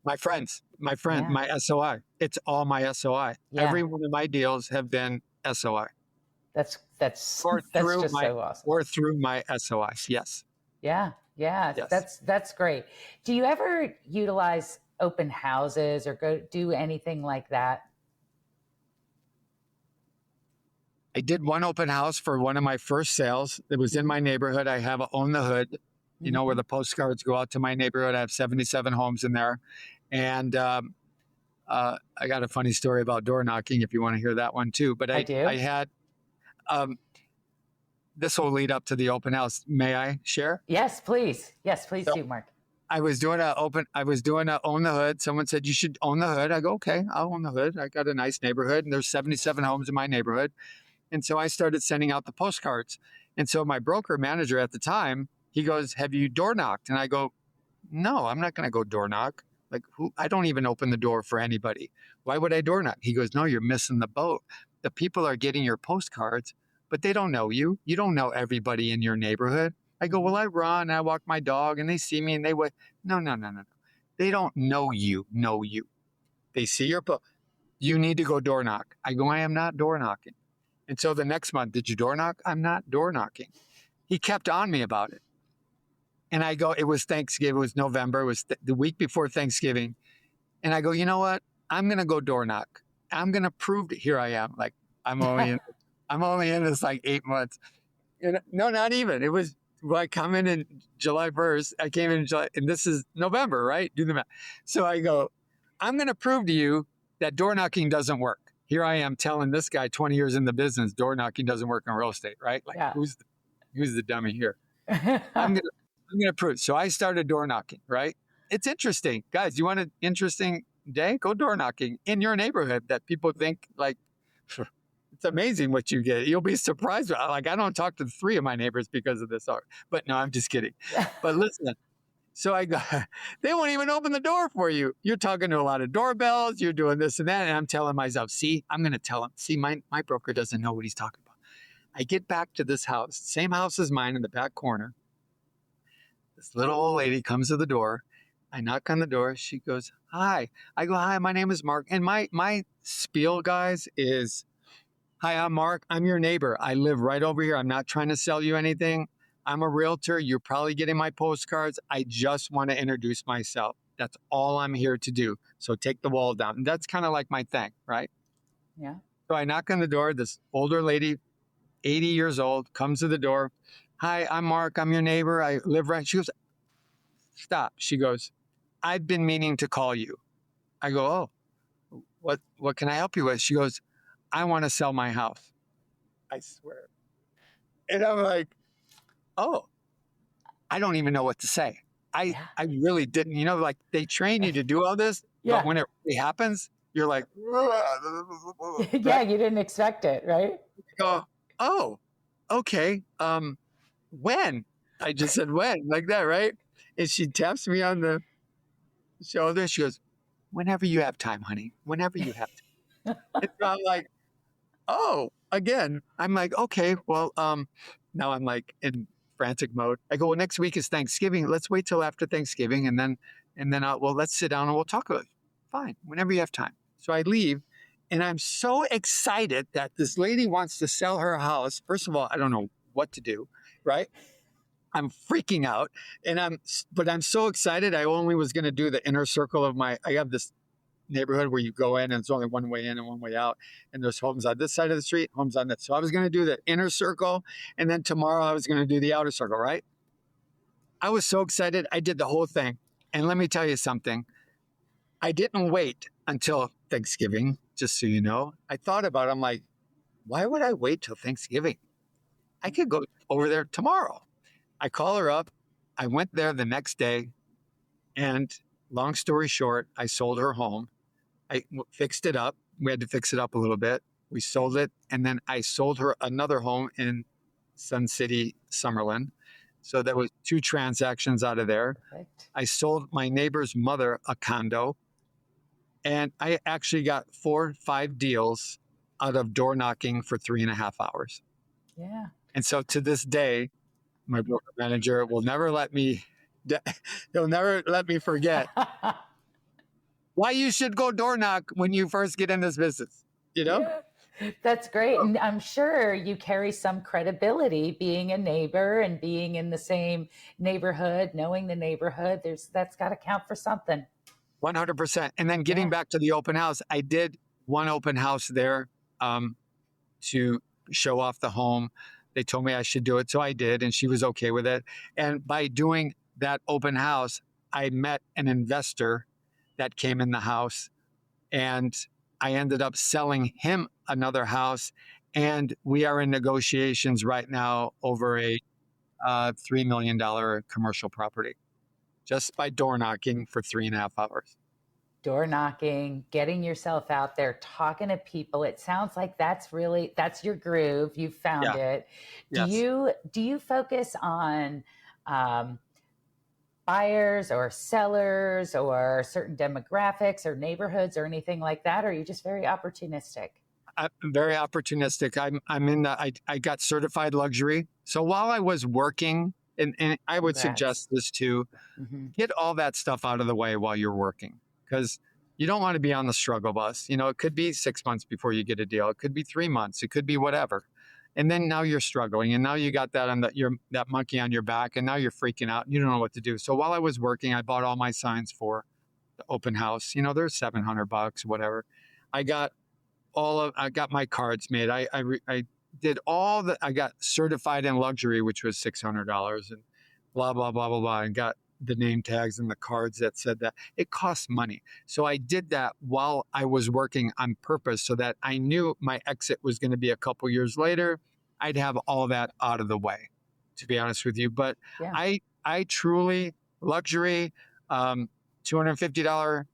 [SPEAKER 3] My friends, my SOI. It's all my SOI. Yeah. Every one of my deals have been SOI.
[SPEAKER 1] That's just so awesome.
[SPEAKER 3] Or through my SOI. Yes.
[SPEAKER 1] Yeah. Yes. That's great. Do you ever utilize open houses or go do anything like that?
[SPEAKER 3] I did one open house for one of my first sales. It was in my neighborhood. I have Own the Hood, where the postcards go out to my neighborhood. I have 77 homes in there. And I got a funny story about door knocking if you want to hear that one too. But I had, this will lead up to the open house. May I share?
[SPEAKER 1] Yes, please. Yes, please do, Mark.
[SPEAKER 3] I was doing a Own the Hood. Someone said, you should own the hood. I go, okay, I'll own the hood. I got a nice neighborhood and there's 77 homes in my neighborhood. And so I started sending out the postcards. And so my broker manager at the time, he goes, have you door knocked? And I go, no, I'm not going to go door knock. Like, I don't even open the door for anybody. Why would I door knock? He goes, no, you're missing the boat. The people are getting your postcards, but they don't know you. You don't know everybody in your neighborhood. I go, well, I run, I walk my dog, and they see me, and they went, no. They don't know you. They see your post. You need to go door knock. I go, I am not door knocking. Until the next month, did you door knock? I'm not door knocking. He kept on me about it. And I go, it was Thanksgiving, it was November, it was the week before Thanksgiving. And I go, you know what? I'm going to go door knock. I'm going to prove that here I am. Like, I'm only in this like 8 months. No, not even. It was, I come in July 1st. I came in July, and this is November, right? Do the math. So I go, I'm going to prove to you that door knocking doesn't work. Here I am telling this guy 20 years in the business, door knocking doesn't work in real estate, right? Like, who's the dummy here? I'm gonna prove. So I started door knocking, right? It's interesting. Guys, you want an interesting day? Go door knocking in your neighborhood that people think like, it's amazing what you get. You'll be surprised. Like, I don't talk to 3 of my neighbors because of this art. But no, I'm just kidding. But listen, so I go, they won't even open the door for you. You're talking to a lot of doorbells. You're doing this and that. And I'm telling myself, see, I'm going to tell him. See, my broker doesn't know what he's talking about. I get back to this house, same house as mine in the back corner. This little old lady comes to the door. I knock on the door. She goes, hi. I go, hi, my name is Mark. And my spiel, guys, is, hi, I'm Mark. I'm your neighbor. I live right over here. I'm not trying to sell you anything. I'm a realtor. You're probably getting my postcards. I just want to introduce myself. That's all I'm here to do. So take the wall down. And that's kind of like my thing, right?
[SPEAKER 1] Yeah.
[SPEAKER 3] So I knock on the door. This older lady, 80 years old, comes to the door. Hi, I'm Mark. I'm your neighbor. I live right. She goes, stop. She goes, I've been meaning to call you. I go, oh, what can I help you with? She goes, I want to sell my house. I swear. And I'm like, oh, I don't even know what to say. I really didn't, like they train you to do all this, but when it really happens, you're like,
[SPEAKER 1] yeah, you didn't expect it, right?
[SPEAKER 3] You go, oh, okay. When? I just said when, like that, right? And she taps me on the shoulder. She goes, whenever you have time, honey, whenever you have time. And so I'm like, oh, again, I'm like, okay, well, now I'm like in frantic mode. I go, well, next week is Thanksgiving. Let's wait till after Thanksgiving. And then let's sit down and we'll talk about it. Fine, whenever you have time. So I leave and I'm so excited that this lady wants to sell her house. First of all, I don't know what to do, right? I'm freaking out but I'm so excited. I only was going to do the inner circle of I have this neighborhood where you go in and it's only one way in and one way out. And there's homes on this side of the street, homes on that. So I was going to do the inner circle. And then tomorrow I was going to do the outer circle, right? I was so excited. I did the whole thing. And let me tell you something. I didn't wait until Thanksgiving, just so you know. I thought about it. I'm like, why would I wait till Thanksgiving? I could go over there tomorrow. I call her up. I went there the next day. And long story short, I sold her home. I fixed it up. We had to fix it up a little bit. We sold it. And then I sold her another home in Sun City, Summerlin. So there was 2 transactions out of there.
[SPEAKER 1] Perfect.
[SPEAKER 3] I sold my neighbor's mother a condo. And I actually got 4 or 5 deals out of door knocking for 3.5 hours.
[SPEAKER 1] Yeah.
[SPEAKER 3] And so to this day, my broker manager will never let me, he'll never let me forget why you should go door knock when you first get in this business, Yeah.
[SPEAKER 1] That's great. And I'm sure you carry some credibility being a neighbor and being in the same neighborhood, knowing the neighborhood. That's got to count for something.
[SPEAKER 3] 100%. And then getting back to the open house, I did one open house there to show off the home. They told me I should do it. So I did. And she was okay with it. And by doing that open house, I met an investor that came in the house. And I ended up selling him another house. And we are in negotiations right now over a $3 million commercial property, just by door knocking for 3.5 hours.
[SPEAKER 1] Door knocking, getting yourself out there, talking to people. It sounds like that's your groove. You found it. Do you focus on buyers or sellers or certain demographics or neighborhoods or anything like that? Or are you just very opportunistic?
[SPEAKER 3] I'm very opportunistic. I got certified luxury. So while I was working, and I would suggest this too, get all that stuff out of the way while you're working. Because, you don't want to be on the struggle bus. It could be 6 months before you get a deal. It could be 3 months. It could be whatever. And then now you're struggling, and now you got that that monkey on your back, and now you're freaking out. And you don't know what to do. So while I was working, I bought all my signs for the open house. They're $700, whatever. I got my cards made. I did I got certified in luxury, which was $600, and blah blah blah blah blah, and got the name tags and the cards that said that. It costs money. So I did that while I was working on purpose, so that I knew my exit was going to be a couple years later. I'd have all that out of the way, to be honest with you. But yeah. I truly, luxury, $250,000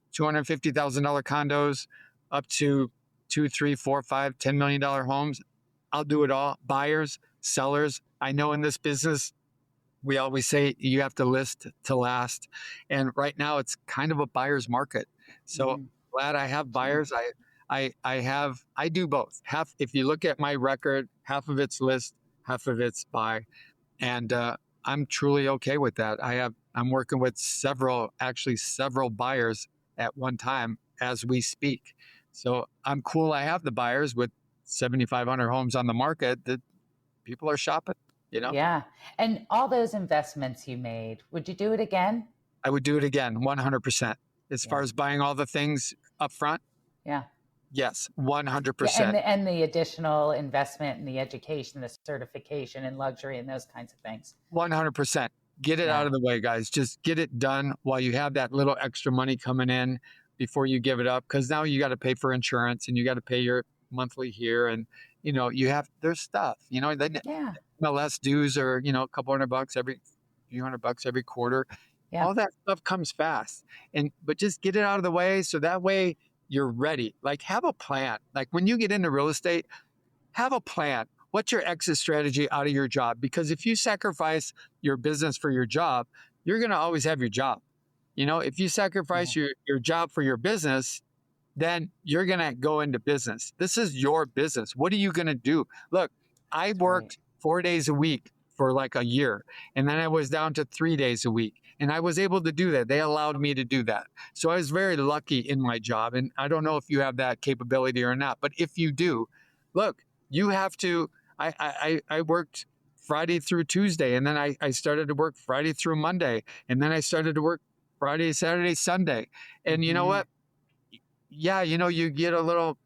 [SPEAKER 3] condos up to $2, $3, $4, $5, $10 million homes. I'll do it all. Buyers, sellers. I know in this business, we always say you have to list to last. And right now it's kind of a buyer's market. So glad I have buyers. I do both. Half, if you look at my record, half of it's list, half of it's buy. And I'm truly okay with that. I'm working with several buyers at one time as we speak. So I'm cool. I have the buyers with 7,500 homes on the market that people are shopping.
[SPEAKER 1] Yeah. And all those investments you made, would you do it again?
[SPEAKER 3] I would do it again, 100%. As far as buying all the things up front.
[SPEAKER 1] Yeah.
[SPEAKER 3] Yes, 100%.
[SPEAKER 1] Yeah, and the additional investment and the education, the certification and luxury and those kinds of things.
[SPEAKER 3] 100%. Get it out of the way, guys. Just get it done while you have that little extra money coming in before you give it up. Because now you got to pay for insurance and you got to pay your monthly here. And, there's stuff, MLS dues are, a couple $100 few $100 every quarter. Yeah. All that stuff comes fast. But just get it out of the way. So that way you're ready. Like, have a plan. Like, when you get into real estate, have a plan. What's your exit strategy out of your job? Because if you sacrifice your business for your job, you're going to always have your job. If you sacrifice your job for your business, then you're going to go into business. This is your business. What are you going to do? Look, I worked 4 days a week for like a year, and then I was down to 3 days a week, and I was able to do that. They allowed me to do that. So I was very lucky in my job, and I don't know if you have that capability or not, but if you do, look, you have to, I worked Friday through Tuesday, and then I started to work Friday through Monday, and then I started to work Friday, Saturday, Sunday. And you know what? Yeah, you get a little,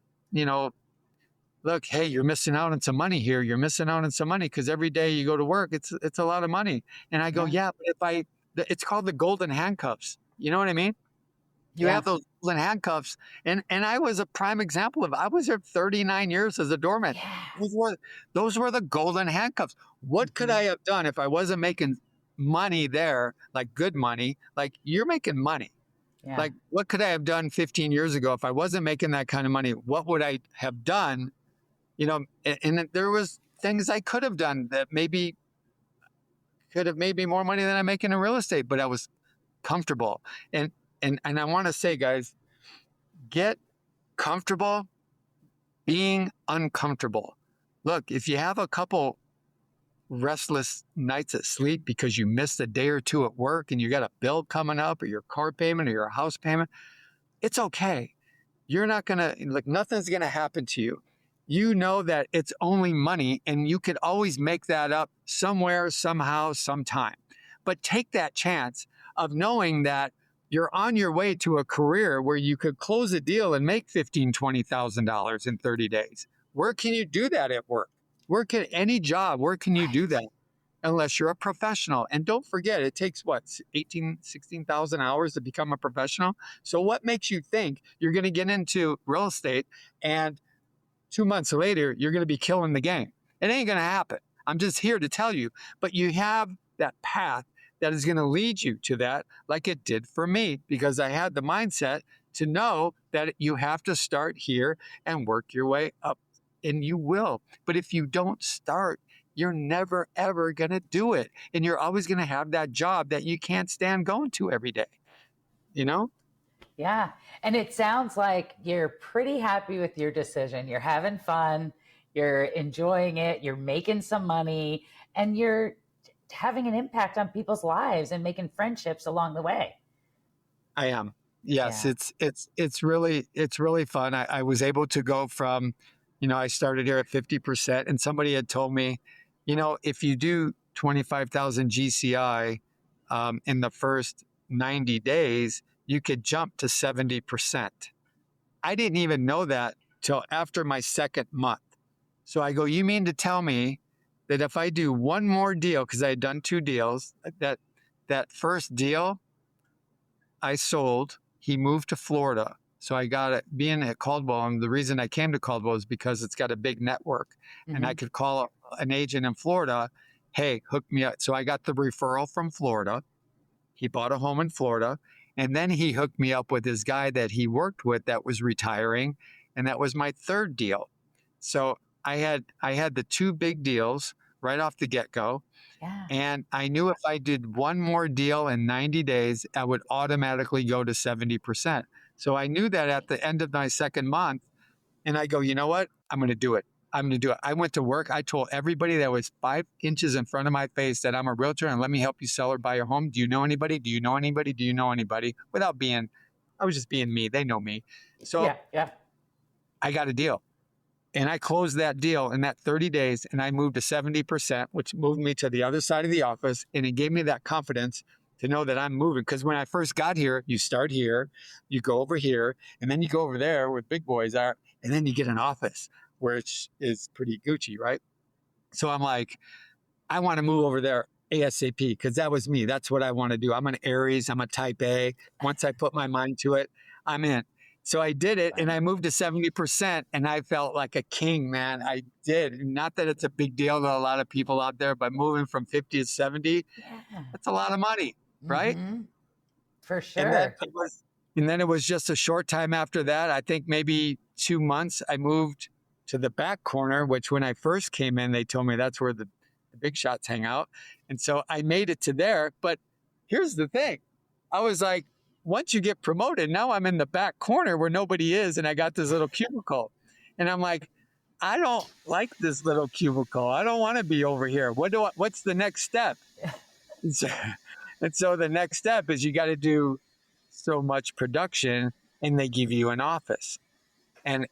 [SPEAKER 3] look, hey, you're missing out on some money here. You're missing out on some money because every day you go to work, it's a lot of money. And I go, but it's called the golden handcuffs. You know what I mean? You have those golden handcuffs. And I was a prime example I was there 39 years as a doorman. Yeah. Those were the golden handcuffs. What could I have done if I wasn't making money there, like good money? Like, you're making money. Yeah. Like, what could I have done 15 years ago if I wasn't making that kind of money? What would I have done? And there was things I could have done that maybe could have made me more money than I make in real estate, but I was comfortable. And I want to say, guys, get comfortable being uncomfortable. Look, if you have a couple restless nights at sleep because you missed a day or two at work and you got a bill coming up or your car payment or your house payment, it's okay. You're not going to, nothing's going to happen to you. You know that it's only money and you could always make that up somewhere, somehow, sometime. But take that chance of knowing that you're on your way to a career where you could close a deal and make $15,000, $20,000 in 30 days. Where can you do that at work? Any job, where can you do that? Unless you're a professional. And don't forget, it takes 16,000 hours to become a professional. So what makes you think you're going to get into real estate and 2 months later, you're going to be killing the game? It ain't going to happen. I'm just here to tell you, but you have that path that is going to lead you to that, like it did for me, because I had the mindset to know that you have to start here and work your way up. And you will. But if you don't start, you're never, ever going to do it. And you're always going to have that job that you can't stand going to every day.
[SPEAKER 1] Yeah. And it sounds like you're pretty happy with your decision. You're having fun. You're enjoying it. You're making some money. And you're having an impact on people's lives and making friendships along the way.
[SPEAKER 3] I am. Yes,
[SPEAKER 1] Yeah.
[SPEAKER 3] it's really fun. I was able to go from, I started here at 50%, and somebody had told me, if you do 25,000 GCI in the first 90 days, you could jump to 70%. I didn't even know that till after my second month. So I go, you mean to tell me that if I do one more deal, because I had done 2 deals, that first deal I sold, he moved to Florida. So I got it being at Coldwell. And the reason I came to Coldwell is because it's got a big network, and I could call an agent in Florida, hey, hook me up. So I got the referral from Florida. He bought a home in Florida, and then he hooked me up with his guy that he worked with that was retiring. And that was my third deal. So I had the 2 big deals right off the get-go.
[SPEAKER 1] Yeah.
[SPEAKER 3] And I knew if I did one more deal in 90 days, I would automatically go to 70%. So I knew that at the end of my second month, and I go, you know what? I'm going to do it. I'm going to do it. I went to work. I told everybody that was 5 inches in front of my face that I'm a realtor and let me help you sell or buy your home. Do you know anybody? Do you know anybody? Do you know anybody? I was just being me. They know me. So
[SPEAKER 1] Yeah.
[SPEAKER 3] I got a deal. And I closed that deal in that 30 days, and I moved to 70%, which moved me to the other side of the office. And it gave me that confidence to know that I'm moving. Because when I first got here, you start here, you go over here, and then you go over there where big boys are, and then you get an office, which is pretty Gucci, right? So I'm like, I want to move over there ASAP, because that was me. That's what I want to do. I'm an Aries. I'm a type A. Once I put my mind to it, I'm in. So I did it, and I moved to 70%, and I felt like a king, man. I did. Not that it's a big deal to a lot of people out there, but moving from 50 to 70, that's a lot of money, right?
[SPEAKER 1] For
[SPEAKER 3] And then
[SPEAKER 1] sure.
[SPEAKER 3] it was just a short time after that. I think maybe 2 months, I moved to the back corner, which when I first came in, they told me that's where the big shots hang out. And so I made it to there. But here's the thing. I was like, once you get promoted, now I'm in the back corner where nobody is, and I got this little cubicle. And I'm like, I don't like this little cubicle. I don't want to be over here. What's the next step? And so the next step is you got to do so much production, and they give you an office. And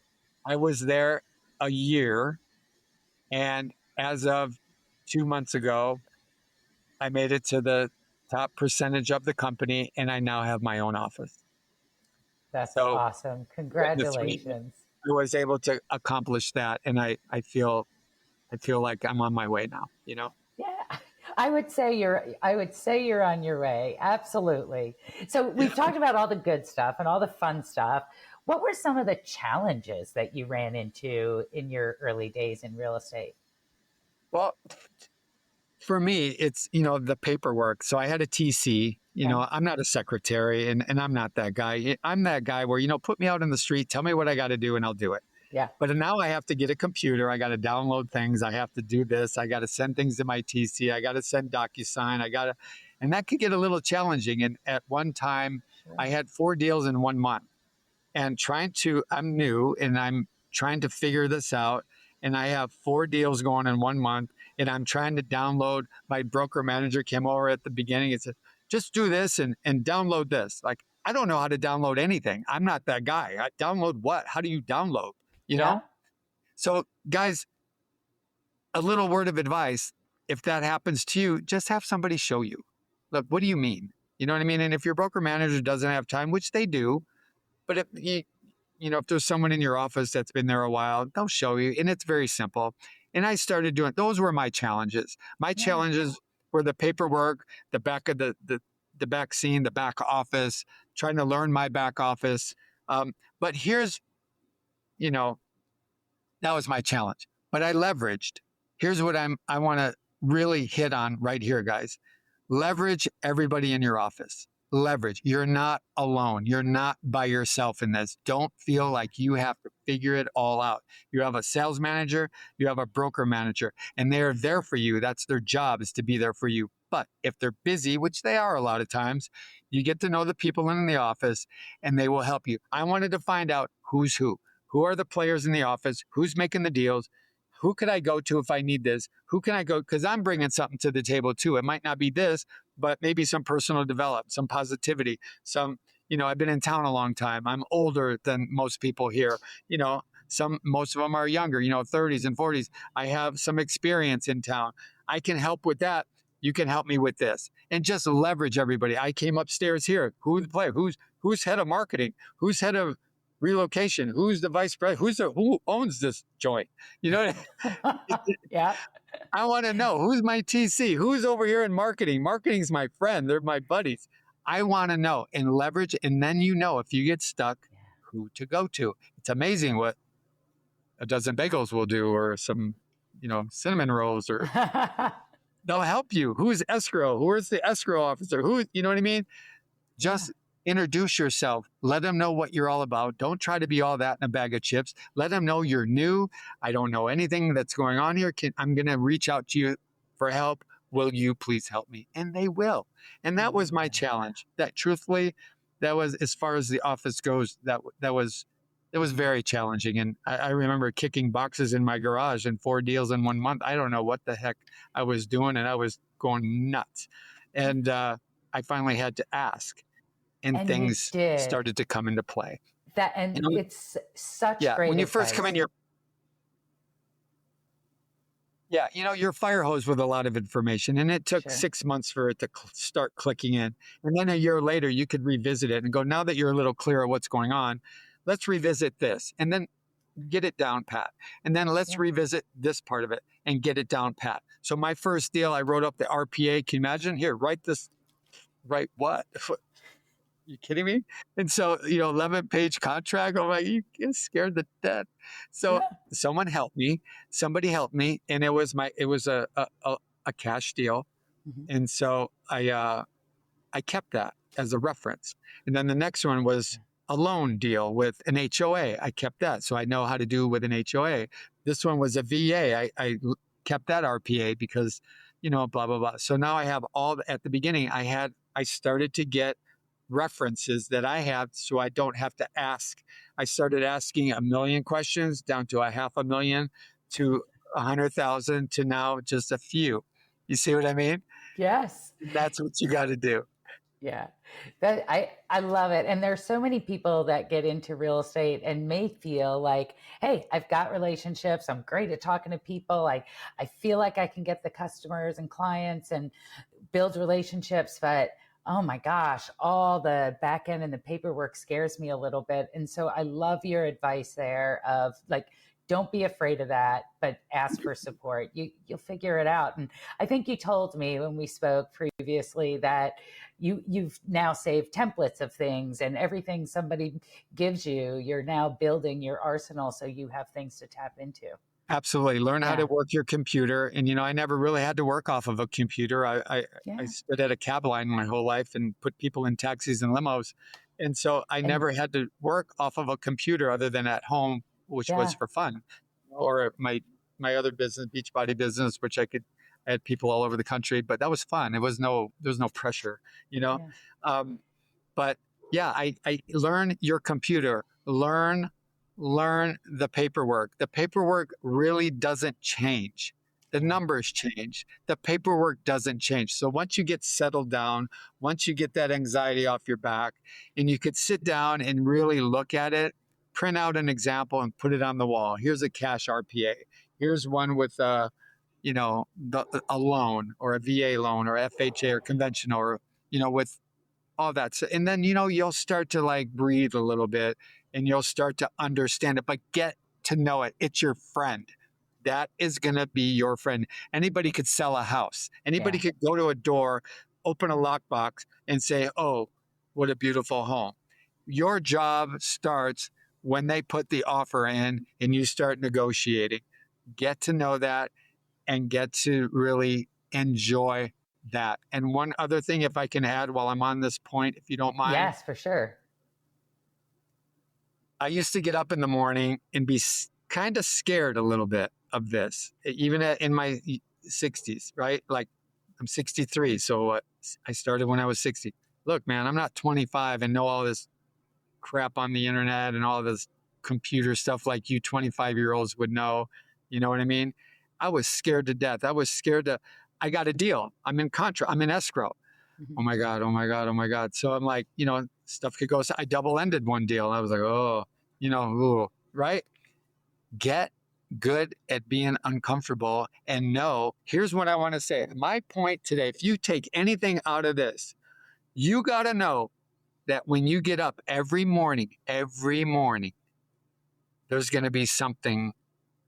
[SPEAKER 3] I was there a year, and as of 2 months ago, I made it to the top percentage of the company, and I now have my own office.
[SPEAKER 1] That's
[SPEAKER 3] So
[SPEAKER 1] awesome.
[SPEAKER 3] the 3
[SPEAKER 1] Congratulations.
[SPEAKER 3] I was able to accomplish that, and I feel like I'm on my way now,
[SPEAKER 1] Yeah. I would say you're on your way. Absolutely. So we've talked about all the good stuff and all the fun stuff. What were some of the challenges that you ran into in your early days in real estate?
[SPEAKER 3] Well, for me, it's, the paperwork. So I had a TC, I'm not a secretary, and I'm not that guy. I'm that guy where, put me out in the street, tell me what I got to do, and I'll do it.
[SPEAKER 1] Yeah.
[SPEAKER 3] But now I have to get a computer. I got to download things. I have to do this. I got to send things to my TC. I got to send DocuSign. And that could get a little challenging. And at one time, I had 4 deals in 1 month, and I'm new, and I'm trying to figure this out. And I have 4 deals going in 1 month, and I'm trying to download. My broker manager came over at the beginning and said, just do this and download this. Like, I don't know how to download anything. I'm not that guy. I download what? How do you download? So guys, a little word of advice. If that happens to you, just have somebody show you. Look, what do you mean? You know what I mean? And if your broker manager doesn't have time, which they do, but if there's someone in your office that's been there a while, they'll show you. And it's very simple. And I started doing, those were my challenges. My challenges were the paperwork, the back of the back scene, the back office, trying to learn my back office. But here's, that was my challenge. But I leveraged. Here's what I want to really hit on right here, guys. Leverage everybody in your office. Leverage. You're not alone. You're not by yourself in this. Don't feel like you have to figure it all out. You have a sales manager, you have a broker manager, and they're there for you. That's their job, is to be there for you. But if they're busy, which they are a lot of times, you get to know the people in the office, and they will help you. I wanted to find out who's who. Who are the players in the office? Who's making the deals? Who could I go to if I need this? Who can I go? Because I'm bringing something to the table too. It might not be this, but maybe some personal development, some positivity, some, I've been in town a long time. I'm older than most people here. Most of them are younger, 30s and 40s. I have some experience in town. I can help with that. You can help me with this, and just leverage everybody. I came upstairs here. Who's the player? Who's head of marketing? Who's head of relocation? Who's the vice president? Who owns this joint? You know,
[SPEAKER 1] Yeah.
[SPEAKER 3] I want to know who's my TC, who's over here in marketing. Marketing's my friend. They're my buddies. I want to know and leverage. And then, if you get stuck, who to go to. It's amazing what a dozen bagels will do, or some, cinnamon rolls, or they'll help you. Who's escrow? Who is the escrow officer? Who, you know what I mean? Just introduce yourself. Let them know what you're all about. Don't try to be all that in a bag of chips. Let them know you're new. I don't know anything that's going on here. I'm going to reach out to you for help. Will you please help me? And they will. And that was my challenge. That truthfully, that was, as far as the office goes, it was very challenging. And I remember kicking boxes in my garage and 4 deals in 1 month. I don't know what the heck I was doing, and I was going nuts. And I finally had to ask. And things started to come into play.
[SPEAKER 1] It's such great
[SPEAKER 3] when you
[SPEAKER 1] advice.
[SPEAKER 3] first come in, you're fire hose with a lot of information, and it took 6 months for it to start clicking in. And then a year later, you could revisit it and go, now that you're a little clearer what's going on, let's revisit this, and then get it down pat. And then let's revisit this part of it and get it down pat. So my first deal, I wrote up the RPA. Can you imagine? Here, write this. Write what? You kidding me? And so, 11-page contract. I'm like, you get scared to death. So somebody helped me, and it was a cash deal. Mm-hmm. And so I kept that as a reference. And then the next one was a loan deal with an HOA. I kept that, so I know how to do with an HOA. This one was a VA. I kept that RPA because, blah, blah, blah. So now I have at the beginning, I started to get references that I have, so I don't have to ask. I started asking 1 million questions, down to 500,000, to 100,000, to now just a few. You see what I mean?
[SPEAKER 1] Yes.
[SPEAKER 3] That's what you got to do.
[SPEAKER 1] Yeah, I love it. And there's so many people that get into real estate and may feel like, hey, I've got relationships. I'm great at talking to people. I feel like I can get the customers and clients and build relationships, but oh my gosh, all the back end and the paperwork scares me a little bit. And so I love your advice there of like, don't be afraid of that, but ask for support. You'll figure it out. And I think you told me when we spoke previously that you've now saved templates of things, and everything somebody gives you, you're now building your arsenal so you have things to tap into.
[SPEAKER 3] Absolutely. Learn how to work your computer. And, I never really had to work off of a computer. I stood at a cab line my whole life and put people in taxis and limos. And so I never had to work off of a computer other than at home, which was for fun. Or my other business, Beachbody business, which I had people all over the country, but that was fun. There was no pressure, But I learn your computer, learn the paperwork. The paperwork really doesn't change. The numbers change. The paperwork doesn't change. So once you get settled down, once you get that anxiety off your back, and you could sit down and really look at it, print out an example and put it on the wall. Here's a cash RPA. Here's one with a loan, or a VA loan, or FHA, or conventional, or, with all that. So, and then, you'll start to like breathe a little bit, and you'll start to understand it, but get to know it. It's your friend. That is going to be your friend. Anybody could sell a house. Anybody could go to a door, open a lockbox, and say, oh, what a beautiful home. Your job starts when they put the offer in and you start negotiating. Get to know that and get to really enjoy that. And one other thing, if I can add while I'm on this point, if you don't mind.
[SPEAKER 1] Yes, for sure.
[SPEAKER 3] I used to get up in the morning and be kind of scared a little bit of this, even in my 60s, right? Like, I'm 63, so I started when I was 60. Look, man, I'm not 25 and know all this crap on the internet and all this computer stuff like you 25-year-olds would know. You know what I mean? I was scared to death. I got a deal. I'm in escrow. oh my God, oh my God, oh my God. So I'm like, stuff could go. So I double-ended one deal. And I was like, oh, ooh, right? Get good at being uncomfortable and know, here's what I want to say. My point today, if you take anything out of this, you got to know that when you get up every morning, there's going to be something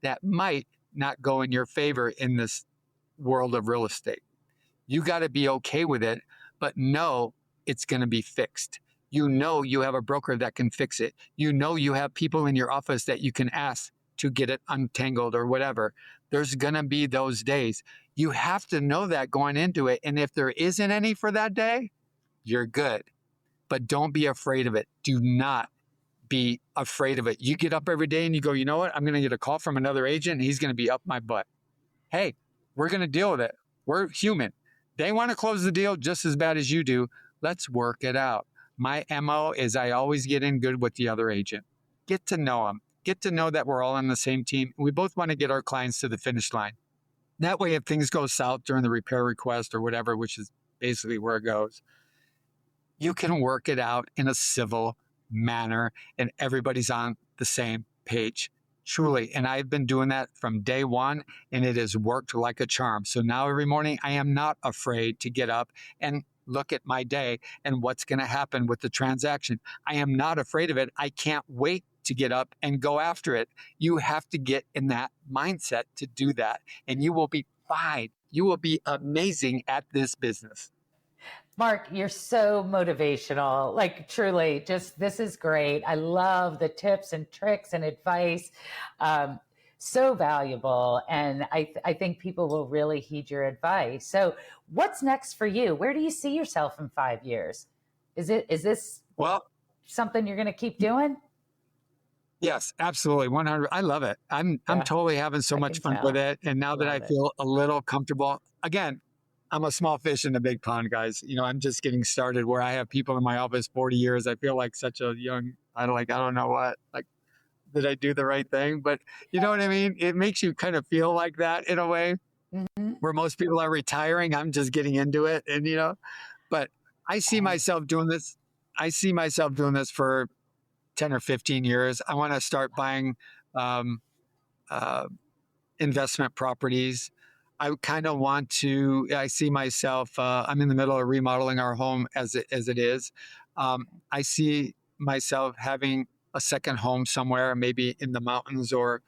[SPEAKER 3] that might not go in your favor in this world of real estate. You got to be okay with it, but know it's going to be fixed. You have a broker that can fix it. You have people in your office that you can ask to get it untangled or whatever. There's going to be those days. You have to know that going into it. And if there isn't any for that day, you're good. But don't be afraid of it. Do not be afraid of it. You get up every day and you go, you know what? I'm going to get a call from another agent and he's going to be up my butt. Hey, we're going to deal with it. We're human. They want to close the deal just as bad as you do. Let's work it out. My MO is I always get in good with the other agent. Get to know them. Get to know that we're all on the same team. We both want to get our clients to the finish line. That way, if things go south during the repair request or whatever, which is basically where it goes, you can work it out in a civil manner and everybody's on the same page. Truly. And I've been doing that from day one and it has worked like a charm. So now every morning I am not afraid to get up and look at my day and what's going to happen with the transaction. I am not afraid of it. I can't wait to get up and go after it. You have to get in that mindset to do that and you will be fine. You will be amazing at this business.
[SPEAKER 1] Marc, you're so motivational. Like truly, just this is great. I love the tips and tricks and advice. So valuable. And I think people will really heed your advice. So what's next for you? Where do you see yourself in 5 years? Is this something you're going to keep doing?
[SPEAKER 3] Yes, absolutely. 100. I love it. I'm totally having so much fun with it. And now that I feel a little comfortable, again, I'm a small fish in a big pond, guys. I'm just getting started where I have people in my office 40 years. I feel like such a young, I don't know what, like, did I do the right thing? But you know what I mean? It makes you kind of feel like that in a way where most people are retiring. I'm just getting into it. And, but I see myself doing this. I see myself doing this for 10 or 15 years. I want to start buying investment properties. I kind of want to, I see myself, I'm in the middle of remodeling our home as it is. I see myself having a second home somewhere, maybe in the mountains or,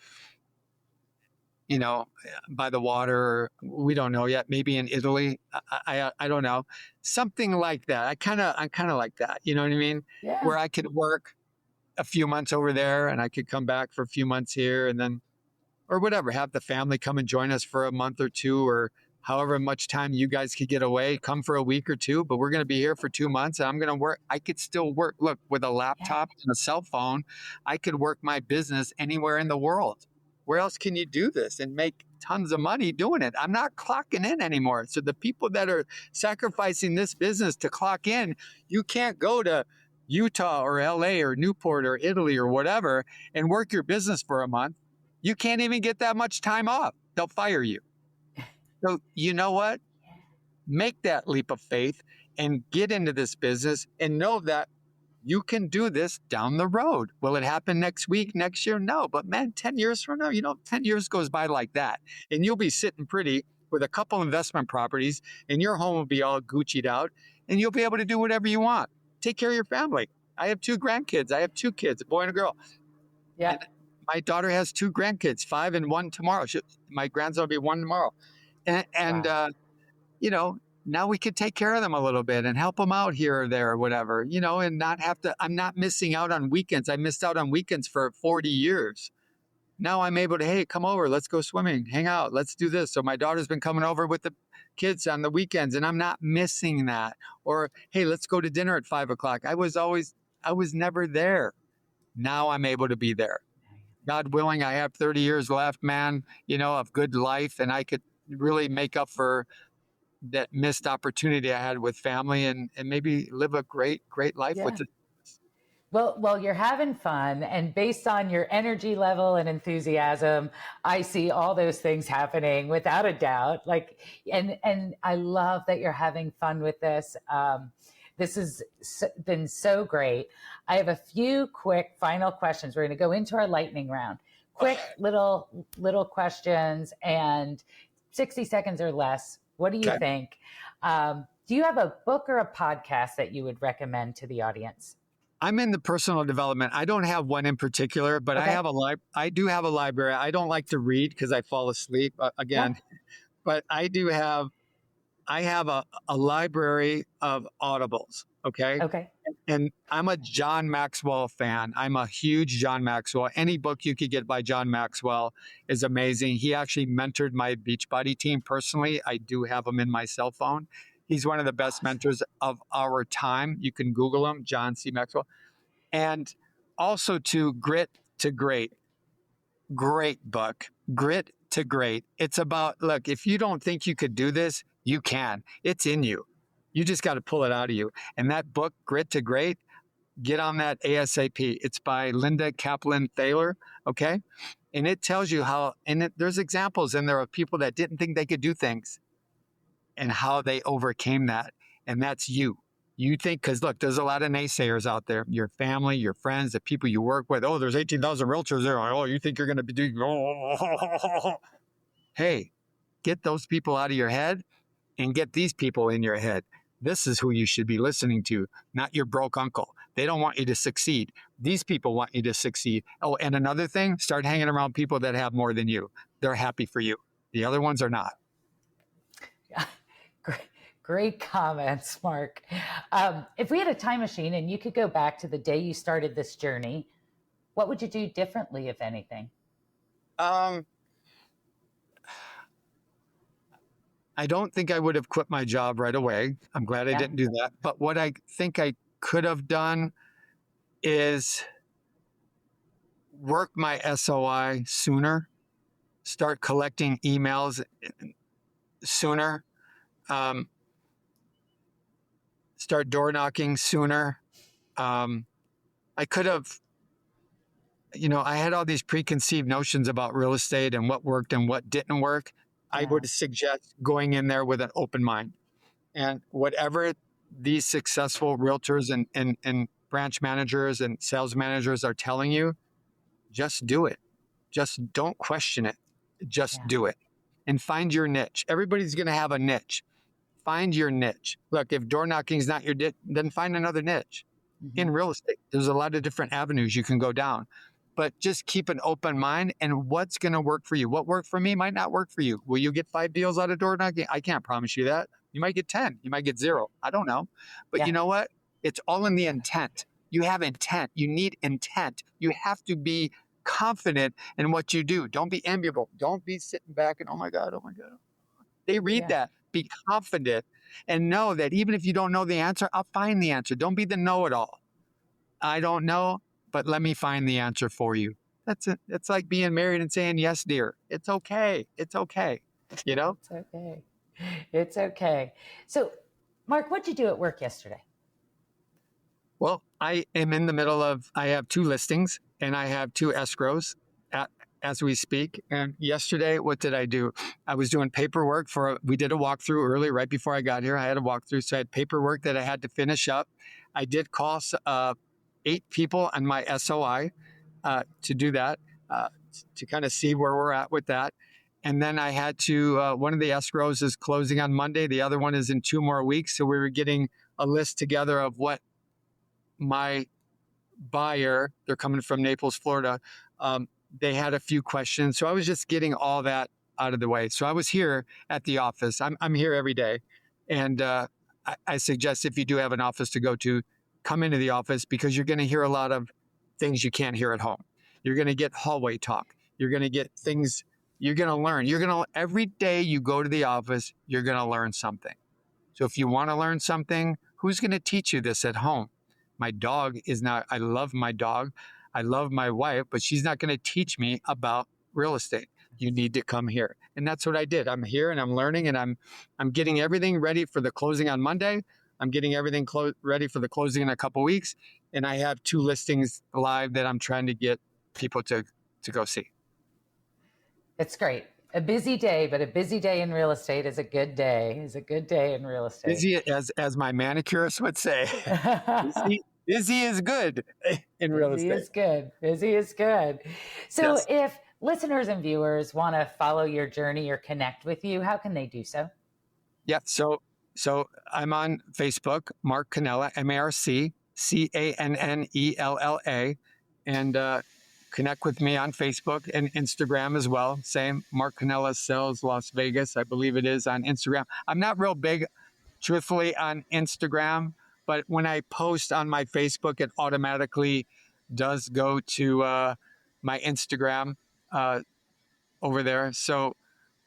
[SPEAKER 3] by the water. We don't know yet. Maybe in Italy. I don't know. Something like that. I'm kind of like that. You know what I mean?
[SPEAKER 1] Yeah.
[SPEAKER 3] Where I could work a few months over there and I could come back for a few months here and then, or whatever, have the family come and join us for a month or two or however much time you guys could get away, come for a week or two, but we're going to be here for 2 months and I'm going to work. I could still work. Look, with a laptop and a cell phone, I could work my business anywhere in the world. Where else can you do this and make tons of money doing it? I'm not clocking in anymore. So the people that are sacrificing this business to clock in, you can't go to Utah or LA or Newport or Italy or whatever and work your business for a month. You can't even get that much time off. They'll fire you. So you know what? Make that leap of faith and get into this business and know that you can do this down the road. Will it happen next week, next year? No, but man, 10 years from now, 10 years goes by like that. And you'll be sitting pretty with a couple investment properties and your home will be all Gucci'd out and you'll be able to do whatever you want. Take care of your family. I have 2 grandkids. I have 2 kids, a boy and a girl.
[SPEAKER 1] Yeah.
[SPEAKER 3] And my daughter has 2 grandkids, 5 and 1 tomorrow. My grandson will be 1 tomorrow. And wow. Now we could take care of them a little bit and help them out here or there or whatever, and not have to, I'm not missing out on weekends. I missed out on weekends for 40 years. Now I'm able to, hey, come over, let's go swimming, hang out, let's do this. So my daughter's been coming over with the kids on the weekends and I'm not missing that. Or, hey, let's go to dinner at 5 o'clock. I was never there. Now I'm able to be there. God willing, I have 30 years left, man, of good life. And I could really make up for that missed opportunity I had with family and maybe live a great life with it.
[SPEAKER 1] Well, you're having fun, and based on your energy level and enthusiasm, I see all those things happening without a doubt. Like, and I love that you're having fun with this. This has been so great. I have a few quick final questions. We're going to go into our lightning round. Quick little questions, and 60 seconds or less. What do you
[SPEAKER 3] Okay.
[SPEAKER 1] think? Do you have a book or a podcast that you would recommend to the audience?
[SPEAKER 3] I'm in the personal development. I don't have one in particular, but
[SPEAKER 1] Okay.
[SPEAKER 3] I do have a library. I don't like to read because I fall asleep again, but I have a library of audibles. Okay.
[SPEAKER 1] Okay.
[SPEAKER 3] And I'm a John Maxwell fan. I'm a huge John Maxwell. Any book you could get by John Maxwell is amazing. He actually mentored my Beachbody team personally. I do have him in my cell phone. He's one of the best mentors of our time. You can Google him, John C. Maxwell. And also to Grit to Great. Great book. Grit to Great. It's about, look, if you don't think you could do this, you can. It's in you. You just got to pull it out of you. And that book, Grit to Great, get on that ASAP. It's by Linda Kaplan Thaler. Okay. And it tells you how, there's examples in there of people that didn't think they could do things and how they overcame that. And that's you. You think, because look, there's a lot of naysayers out there. Your family, your friends, the people you work with. Oh, there's 18,000 realtors there. Oh, you think you're going to be doing. Hey, get those people out of your head and get these people in your head. This is who you should be listening to, not your broke uncle. They don't want you to succeed. These people want you to succeed. Oh, and another thing, start hanging around people that have more than you. They're happy for you. The other ones are not.
[SPEAKER 1] Great comments, Mark. If we had a time machine and you could go back to the day you started this journey, what would you do differently, if anything?
[SPEAKER 3] I don't think I would have quit my job right away. I'm glad I didn't do that. But what I think I could have done is work my SOI sooner, start collecting emails sooner, start door knocking sooner. I could have, I had all these preconceived notions about real estate and what worked and what didn't work. I would suggest going in there with an open mind. And whatever these successful realtors and branch managers and sales managers are telling you, just do it. Just don't question it. Just do it. And find your niche. Everybody's going to have a niche. Find your niche. Look, if door knocking is not your niche, then find another niche. In real estate, there's a lot of different avenues you can go down. But just keep an open mind, and what's going to work for you. What worked for me might not work for you. Will you get 5 deals out of door knocking? I can't promise you that. You might get 10. You might get 0. I don't know. But you know what? It's all in the intent. You have intent. You need intent. You have to be confident in what you do. Don't be amiable. Don't be sitting back and, oh my God. They read that. Be confident and know that even if you don't know the answer, I'll find the answer. Don't be the know-it-all. I don't know, but let me find the answer for you. That's it. It's like being married and saying, yes, dear. It's okay. It's okay. It's
[SPEAKER 1] okay. It's okay. So, Mark, what'd you do at work yesterday?
[SPEAKER 3] Well, I am in the middle of, I have 2 listings and I have 2 escrows as we speak. And yesterday, what did I do? I was doing paperwork we did a walkthrough early, right before I got here. I had a walkthrough, so I had paperwork that I had to finish up. I did call 8 people on my SOI to do that, to kind of see where we're at with that. And then I had to, one of the escrows is closing on Monday. The other one is in 2 more weeks. So we were getting a list together of what my buyer, they're coming from Naples, Florida, they had a few questions. So I was just getting all that out of the way. So I was here at the office. I'm here every day. And I suggest if you do have an office to go to, come into the office, because you're going to hear a lot of things you can't hear at home. You're going to get hallway talk. You're going to get things, you're going to learn. Every day you go to the office, you're going to learn something. So if you want to learn something, who's going to teach you this at home? My dog is not, I love my dog. I love my wife, but she's not going to teach me about real estate. You need to come here. And that's what I did. I'm here and I'm learning, and I'm getting everything ready for the closing on Monday. I'm getting everything ready for the closing in a couple weeks. And I have 2 listings live that I'm trying to get people to go see.
[SPEAKER 1] It's great. A busy day, but a busy day in real estate is a good day. Is a good day in real estate.
[SPEAKER 3] Busy, as my manicurist would say. busy is good in real estate.
[SPEAKER 1] Busy is good. Busy is good. So
[SPEAKER 3] Yes.
[SPEAKER 1] if listeners and viewers want to follow your journey or connect with you, how can they do so?
[SPEAKER 3] Yeah. So I'm on Facebook, Marc Cannella, MarcCannella, and connect with me on Facebook and Instagram as well. Same, Marc Cannella Sells Las Vegas. I believe it is on Instagram. I'm not real big, truthfully, on Instagram, but when I post on my Facebook, it automatically does go to my Instagram over there. So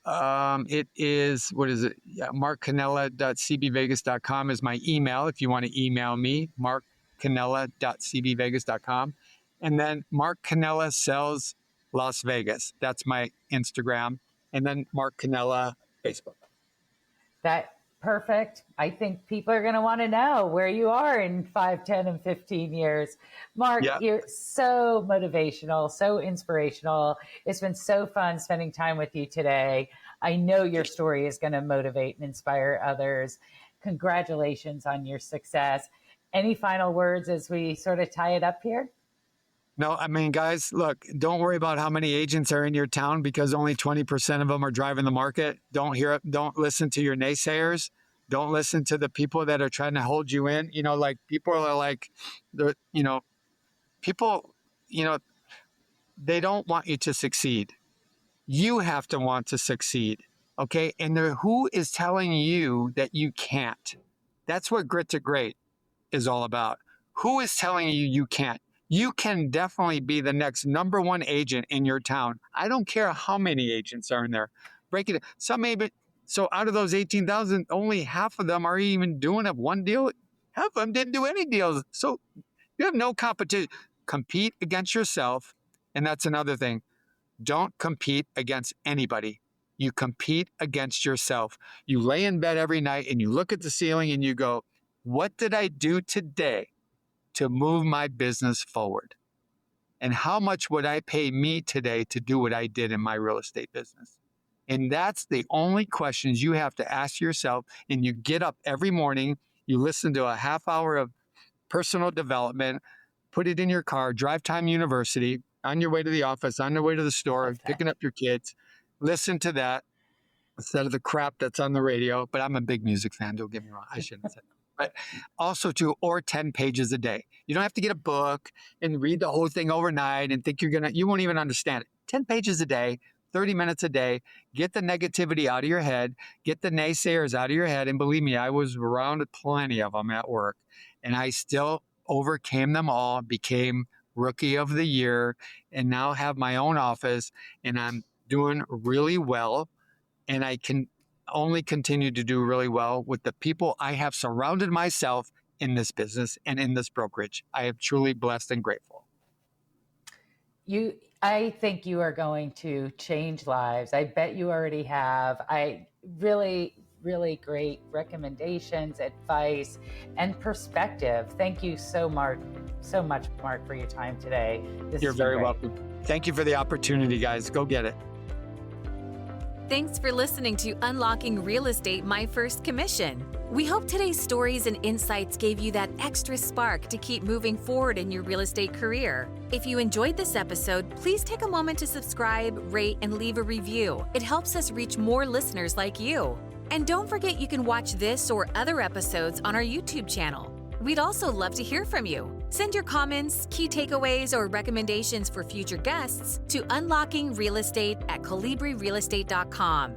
[SPEAKER 3] it is, what is it? Yeah, marccannella.cbvegas.com is my email. If you want to email me, marccannella.cbvegas.com. And then Marc Cannella Sells Las Vegas. That's my Instagram. And then Marc Cannella Facebook.
[SPEAKER 1] That perfect. I think people are going to want to know where you are in 5, 10, and 15 years. Marc, You're so motivational, so inspirational. It's been so fun spending time with you today. I know your story is going to motivate and inspire others. Congratulations on your success. Any final words as we sort of tie it up here?
[SPEAKER 3] No, I mean, guys, look, don't worry about how many agents are in your town because only 20% of them are driving the market. Don't listen to your naysayers. Don't listen to the people that are trying to hold you in. Like people are like, people, they don't want you to succeed. You have to want to succeed. Okay. And who is telling you that you can't? That's what Grit to Great is all about. Who is telling you you can't? You can definitely be the next number 1 agent in your town. I don't care how many agents are in there. Break it. So out of those 18,000, only half of them are even doing one deal. Half of them didn't do any deals. So you have no competition. Compete against yourself. And that's another thing. Don't compete against anybody. You compete against yourself. You lay in bed every night and you look at the ceiling and you go, what did I do today to move my business forward? And how much would I pay me today to do what I did in my real estate business? And that's the only questions you have to ask yourself. And you get up every morning, you listen to a half hour of personal development, put it in your car, Drive Time University, on your way to the office, on your way to the store, picking up your kids, listen to that instead of the crap that's on the radio. But I'm a big music fan, don't get me wrong. I shouldn't have said that. But also 10 pages a day. You don't have to get a book and read the whole thing overnight and think you won't even understand it. 10 pages a day, 30 minutes a day, get the negativity out of your head, get the naysayers out of your head. And believe me, I was around plenty of them at work and I still overcame them all, became Rookie of the Year, and now have my own office and I'm doing really well. And I can only continue to do really well with the people I have surrounded myself in this business and in this brokerage. I am truly blessed and grateful.
[SPEAKER 1] I think you are going to change lives. I bet you already have. Really great recommendations, advice, and perspective. Thank you so much, Marc, for your time today.
[SPEAKER 3] You're very welcome. Thank you for the opportunity, guys. Go get it.
[SPEAKER 2] Thanks for listening to Unlocking Real Estate, My First Commission. We hope today's stories and insights gave you that extra spark to keep moving forward in your real estate career. If you enjoyed this episode, please take a moment to subscribe, rate, and leave a review. It helps us reach more listeners like you. And don't forget you can watch this or other episodes on our YouTube channel. We'd also love to hear from you. Send your comments, key takeaways, or recommendations for future guests to unlockingrealestate@colibrirealestate.com.